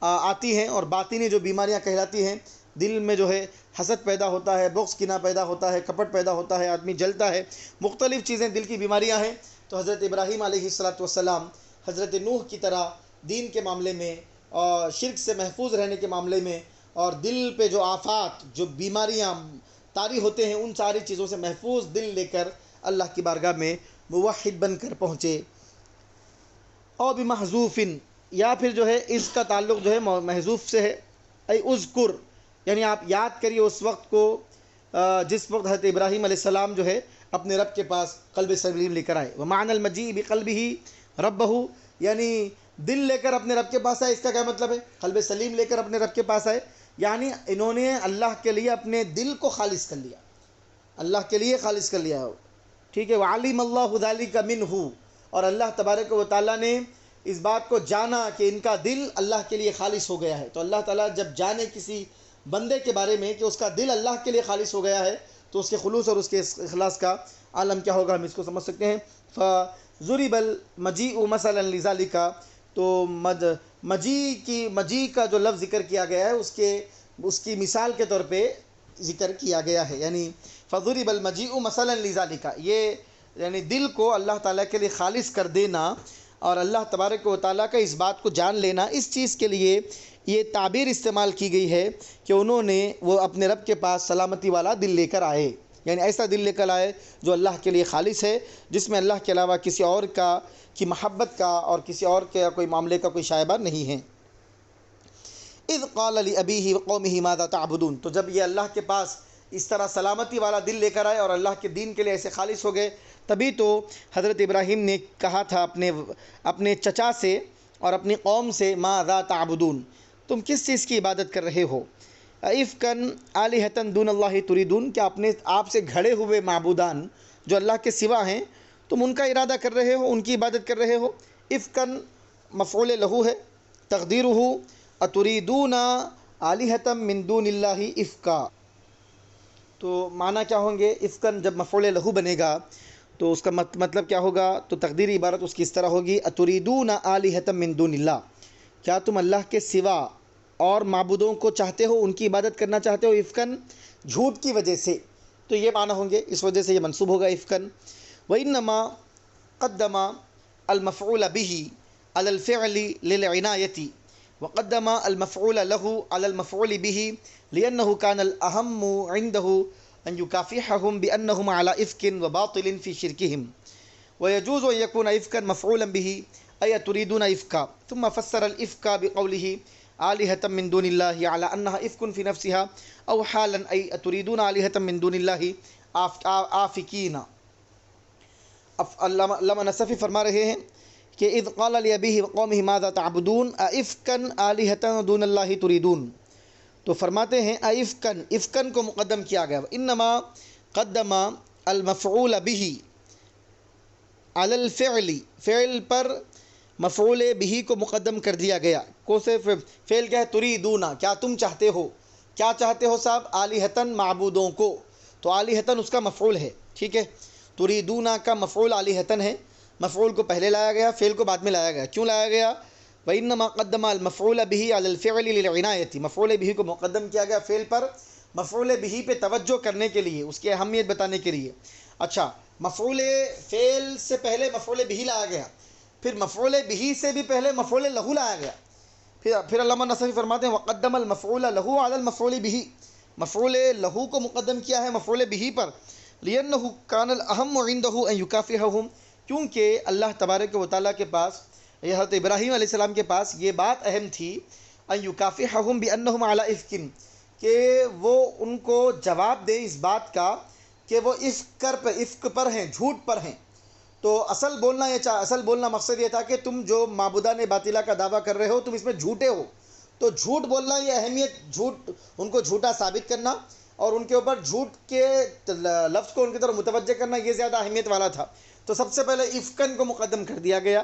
آتی ہیں اور باطنی جو بیماریاں کہلاتی ہیں، دل میں جو ہے حسد پیدا ہوتا ہے، بغض کینہ پیدا ہوتا ہے، کپٹ پیدا ہوتا ہے، آدمی جلتا ہے، مختلف چیزیں دل کی بیماریاں ہیں، تو حضرت ابراہیم علیہ السلام حضرت نوح کی طرح دین کے معاملے میں اور شرک سے محفوظ رہنے کے معاملے میں اور دل پہ جو آفات، جو بیماریاں طاری ہوتے ہیں، ان ساری چیزوں سے محفوظ دل لے کر اللہ کی بارگاہ میں موحد بن کر پہنچے۔ اور بمحذوف، یا پھر جو ہے اس کا تعلق جو ہے محذوف سے ہے، ای اذکر، یعنی آپ یاد کریے اس وقت کو جس وقت حضرت ابراہیم علیہ السلام جو ہے اپنے رب کے پاس قلب سلیم لے کر آئے۔ ومعنی المجیء بقلبہ ربہ، یعنی دل لے کر اپنے رب کے پاس آئے، اس کا کیا مطلب ہے؟ قلب سلیم لے کر اپنے رب کے پاس آئے، یعنی انہوں نے اللہ کے لیے اپنے دل کو خالص کر لیا، اللہ کے لیے خالص کر لیا، ٹھیک ہے۔ وعلم اللہ ذلک منہ، اور اللہ تبارک و تعالیٰ نے اس بات کو جانا کہ ان کا دل اللہ کے لیے خالص ہو گیا ہے۔ تو اللہ تعالیٰ جب جانے کسی بندے کے بارے میں کہ اس کا دل اللہ کے لیے خالص ہو گیا ہے، تو اس کے خلوص اور اس کے اخلاص کا عالم کیا ہوگا، ہم اس کو سمجھ سکتے ہیں۔ فضرب المجیء مثلا لذلک، تو مجیء کا جو لفظ ذکر کیا گیا ہے اس کی مثال کے طور پہ ذکر کیا گیا ہے، یعنی فضرب المجیء مثلا لذلک، یہ یعنی دل کو اللہ تعالیٰ کے لیے خالص کر دینا اور اللہ تبارک و تعالیٰ کا اس بات کو جان لینا، اس چیز کے لیے یہ تعبیر استعمال کی گئی ہے کہ انہوں نے وہ اپنے رب کے پاس سلامتی والا دل لے کر آئے، یعنی ایسا دل لے کر آئے جو اللہ کے لیے خالص ہے، جس میں اللہ کے علاوہ کسی اور کی محبت کا اور کسی اور کے کوئی معاملے کا کوئی شائبہ نہیں ہے۔ اذ قال لأبیہ وقومہ ماذا تعبدون، تو جب یہ اللہ کے پاس اس طرح سلامتی والا دل لے کر آئے اور اللہ کے دین کے لیے ایسے خالص ہو گئے، تبھی تو حضرت ابراہیم نے کہا تھا اپنے چچا سے اور اپنی قوم سے، ماذا تعبدون، تم کس چیز کی عبادت کر رہے ہو؟ افکن آلہۃ دون اللہ تریدون، کیا اپنے آپ سے گھڑے ہوئے معبودان جو اللہ کے سوا ہیں تم ان کا ارادہ کر رہے ہو، ان کی عبادت کر رہے ہو؟ افکن مفعول لہو ہے، تقدیرہ اتریدون آلہۃ من دون اللہ افکا، تو معنی کیا ہوں گے؟ افکن جب مفعول لہو بنے گا تو اس کا مطلب کیا ہوگا؟ تو تقدیری عبارت اس کی اس طرح ہوگی، اتریدون آلہۃ من دون اللہ، کیا تم اللہ کے سوا اور معبودوں کو چاہتے ہو، ان کی عبادت کرنا چاہتے ہو؟ افکن جھوٹ کی وجہ سے، تو یہ معنی ہوں گے، اس وجہ سے یہ منصوب ہوگا افکن۔ وَإِنَّمَا قَدَّمَ الْمَفْعُولَ بِهِ عَلَى الْفِعْلِ لِلْعِنَایَةِ وَقَدَّمَ الْمَفْعُولَ لَهُ عَلَى الْمَفْعُولِ بِهِ لِأَنَّهُ كَانَ الْأَهَمُّ عِنْدَهُ أَنْ يُكَافِحَهُمْ بِأَنَّهُمْ عَلَى إِفْكٍ وَبَاطِلٍ فِي شِرْكِهِمْ وَيَجُوزُ أَنْ يَكُونَ إِفْكًا مَفْعُولًا بِهِ أَيْ تُرِيدُونَ إِفْكًا، ثُمَّ فَسَّرَ الْإِفْكَ بِقَوْلِهِ آلهة من دون الله على أنها إفك في نفسها أو حالا أي تريدون آلهة من دون الله آفكين۔ علامہ نصفی فرما رہے ہیں کہ اذ قال لأبيه وقومه ماذا تعبدون أئفكا آلهة دون الله تريدون، تو فرماتے ہیں افکن کو مقدم کیا گیا، انما قدم المفعول به على الفعل، فعل پر مفعول به کو مقدم کر دیا گیا، کوسے فعل کیا ہے؟ تریدون، کیا تم چاہتے ہو، کیا چاہتے ہو صاحب؟ آلہتن، معبودوں کو، تو آلہتن اس کا مفعول ہے، ٹھیک ہے، تریدون کا مفعول آلہتن ہے، مفعول کو پہلے لایا گیا، فعل کو بعد میں لایا گیا، کیوں لایا گیا؟ وَإِنَّمَا قَدَّمَ الْمَفْعُولَ بِهِ عَلَى الْفِعْلِ لِلْعِنَایَةِ، مفعول به کو مقدم کیا گیا فعل پر، مفعول به پہ توجہ کرنے کے لیے، اس کی اہمیت بتانے کے لیے۔ اچھا، مفعول فعل سے پہلے مفعول به لایا گیا، پھر مفعول به سے بھی پہلے مفعول لہو لایا گیا، پھر علامہ نصفی فرماتے ہیں وقدم المفعول لہو علی المفعول به، مفعول لہو کو مقدم کیا ہے مفعول به پر، لأنه كان الأهم عنده أن يكافئهم، کیونکہ اللہ تبارک و تعالیٰ کے پاس یہ حضرت ابراہیم علیہ السلام کے پاس یہ بات اہم تھی ان یکافحہم بانہم علی افک، کہ وہ ان کو جواب دیں اس بات کا کہ وہ افک پر ہیں، جھوٹ پر ہیں۔ تو اصل بولنا مقصد یہ تھا کہ تم جو معبودان باطلہ کا دعویٰ کر رہے ہو تم اس میں جھوٹے ہو، تو جھوٹ بولنا یہ اہمیت، ان کو جھوٹا ثابت کرنا اور ان کے اوپر جھوٹ کے لفظ کو ان کی طرف متوجہ کرنا یہ زیادہ اہمیت والا تھا۔ تو سب سے پہلے افکن کو مقدم کر دیا گیا۔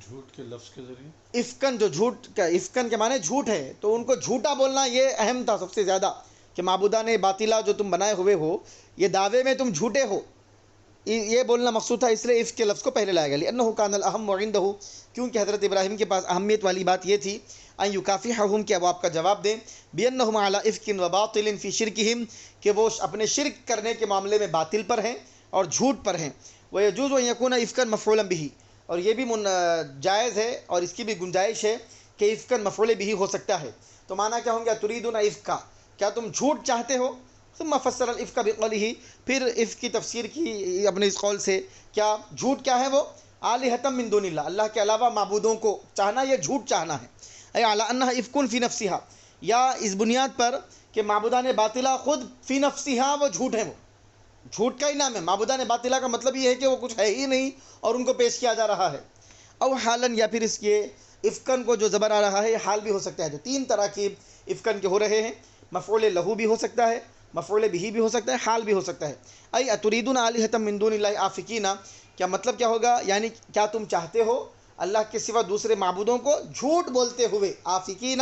جھوٹ کے لفظ کے ذریعے افکن جو افکن کے معنی جھوٹ ہے، تو ان کو جھوٹا بولنا یہ اہم تھا سب سے زیادہ، کہ معبودان باطلہ جو تم بنائے ہوئے ہو یہ دعوے میں تم جھوٹے ہو، یہ بولنا مقصود تھا، اس لیے افک کے لفظ کو پہلے لایا گیا، لأنہ کان الاہم عندہ، کیونکہ حضرت ابراہیم کے پاس اہمیت والی بات یہ تھی ان یکافحہم، کہ وہ آپ کا جواب دیں، بانہم علی افک وباطل فی شرکہم، کہ وہ اپنے شرک کرنے کے معاملے میں باطل پر ہیں اور جھوٹ پر ہیں، ویجوز ان یکون افکا مفعولا بہ، اور یہ بھی جائز ہے اور اس کی بھی گنجائش ہے کہ افکن مفعول بھی ہو سکتا ہے۔ تو معنی کیا ہوں گے؟ تريدون افکا، کیا تم جھوٹ چاہتے ہو؟ ثم فسر الافک بقولہ، پھر افک کی تفسیر کی اپنے اس قول سے، کیا جھوٹ کیا ہے وہ؟ آلہۃ من دون اللہ، اللہ کے علاوہ معبودوں کو چاہنا یہ جھوٹ چاہنا ہے، اے علی انھا افک فی نفسھا، یا اس بنیاد پر کہ معبودان باطلہ خود فی نفسھا وہ جھوٹ ہیں، وہ جھوٹ کا ہی نام ہے۔ معبودان باطلہ کا مطلب یہ ہے کہ وہ کچھ ہے ہی نہیں اور ان کو پیش کیا جا رہا ہے۔ او حالن، یا پھر اس کے افکن کو جو زبر آ رہا ہے یہ حال بھی ہو سکتا ہے، جو تین طرح کی افکن کے ہو رہے ہیں، مفعول لہو بھی ہو سکتا ہے، مفعول بہ بھی ہو سکتا ہے، حال بھی ہو سکتا ہے۔ ای اتریدون آلہۃ من دون اللہ آفکین، کیا مطلب کیا ہوگا؟ یعنی کیا تم چاہتے ہو اللہ کے سوا دوسرے معبودوں کو جھوٹ بولتے ہوئے، آفکین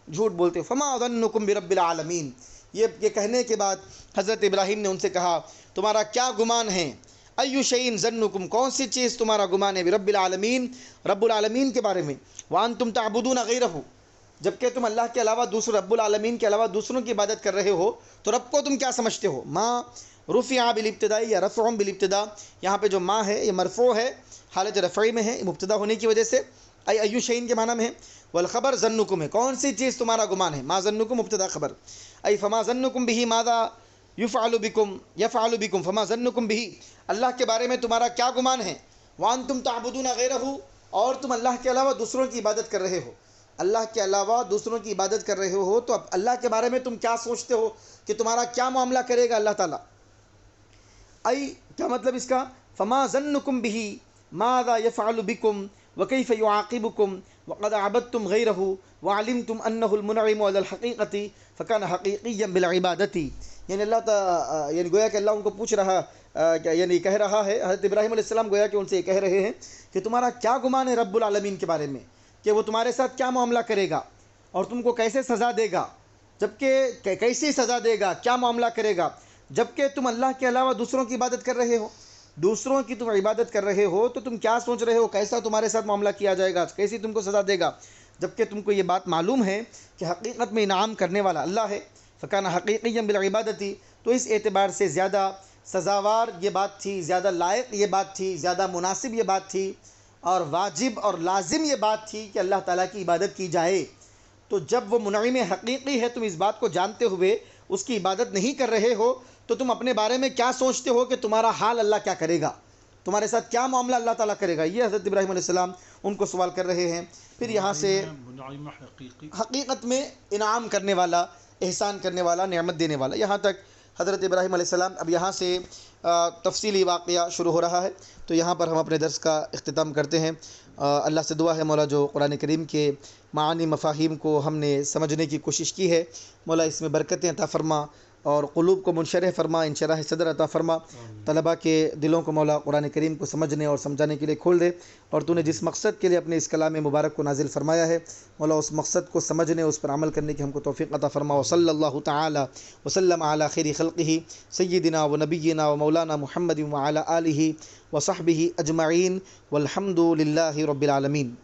جھوٹ بولتے ہوئے، فما ظنکم برب العالمین، یہ کہنے کے بعد حضرت ابراہیم نے ان سے کہا تمہارا کیا گمان ہے؟ ایو شیء ظنکم، کون سی چیز تمہارا گمان ہے؟ برب العالمین، رب العالمین کے بارے میں، وانتم تعبدون غیرہ، جبکہ تم اللہ کے علاوہ رب العالمین کے علاوہ دوسروں کی عبادت کر رہے ہو، تو رب کو تم کیا سمجھتے ہو؟ ما رفع بالابتداء یا رفع بالابتداء، یہاں پہ جو ما ہے یہ مرفوع ہے، حالت رفعی میں ہے، مبتدا ہونے کی وجہ سے، ایو شیء کے معنی میں ہے، والخبر ظنکم ہے، کون سی چیز تمہارا گمان ہے، ما ظنکم مبتدا خبر، ای فما ظنکم بہ ماذا یفعل بکم فما ظنکم بہ، اللہ کے بارے میں تمہارا کیا گمان ہے، وانتم تعبدون غیرہ، اور تم اللہ کے علاوہ دوسروں کی عبادت کر رہے ہو، اللہ کے علاوہ دوسروں کی عبادت کر رہے ہو، تو اب اللہ کے بارے میں تم کیا سوچتے ہو کہ تمہارا کیا معاملہ کرے گا اللہ تعالیٰ؟ ای کیا مطلب اس کا؟ فما ظنکم بہ ماذا یفعل بکم وکیف یعاقبکم وقد عبدتم غیرہ وعلمتم انہ المنعم علی الحقیقۃ فکان حقیقیا بالعبادۃ، یعنی اللہ تعالیٰ، یعنی گویا کہ اللہ ان کو پوچھ رہا، یعنی کہہ رہا ہے، حضرت ابراہیم علیہ السلام گویا کہ ان سے یہ کہہ رہے ہیں کہ تمہارا کیا گمان ہے رب العالمین کے بارے میں، کہ وہ تمہارے ساتھ کیا معاملہ کرے گا اور تم کو کیسے سزا دے گا، جبکہ کیسی سزا دے گا، کیا معاملہ کرے گا، جبکہ تم اللہ کے علاوہ دوسروں کی عبادت کر رہے ہو، دوسروں کی تم عبادت کر رہے ہو، تو تم کیا سوچ رہے ہو کیسا تمہارے ساتھ معاملہ کیا جائے گا، کیسی تم کو سزا دے گا، جبکہ تم کو یہ بات معلوم ہے کہ حقیقت میں انعام کرنے والا اللہ ہے، فکان حقیقیا بالعبادۃ، تو اس اعتبار سے زیادہ سزاوار یہ بات تھی، زیادہ لائق یہ بات تھی، زیادہ مناسب یہ بات تھی، اور واجب اور لازم یہ بات تھی کہ اللہ تعالیٰ کی عبادت کی جائے۔ تو جب وہ منعم حقیقی ہے، تم اس بات کو جانتے ہوئے اس کی عبادت نہیں کر رہے ہو، تو تم اپنے بارے میں کیا سوچتے ہو کہ تمہارا حال اللہ کیا کرے گا، تمہارے ساتھ کیا معاملہ اللہ تعالیٰ کرے گا؟ یہ حضرت ابراہیم علیہ السلام ان کو سوال کر رہے ہیں۔ پھر یہاں سے منعم حقیقی، حقیقت میں انعام کرنے والا، احسان کرنے والا، نعمت دینے والا، یہاں تک حضرت ابراہیم علیہ السلام۔ اب یہاں سے تفصیلی واقعہ شروع ہو رہا ہے، تو یہاں پر ہم اپنے درس کا اختتام کرتے ہیں۔ اللہ سے دعا ہے مولا جو قرآن کریم کے معانی مفاہیم کو ہم نے سمجھنے کی کوشش کی ہے، مولا اس میں برکتیں عطا فرما اور قلوب کو منشرح فرما، انشراح صدر عطا فرما، طلباء کے دلوں کو مولا قرآن کریم کو سمجھنے اور سمجھانے کے لیے کھول دے، اور تو نے جس مقصد کے لیے اپنے اس کلام مبارک کو نازل فرمایا ہے مولا اس مقصد کو سمجھنے، اس پر عمل کرنے کی ہم کو توفیق عطا فرما۔ وصلی اللہ تعالی وسلم علی خیر خلقہ سیدنا و نبینا و مولانا محمد وعلی آلہ وصحبہ اجمعین والحمد للہ رب العالمین۔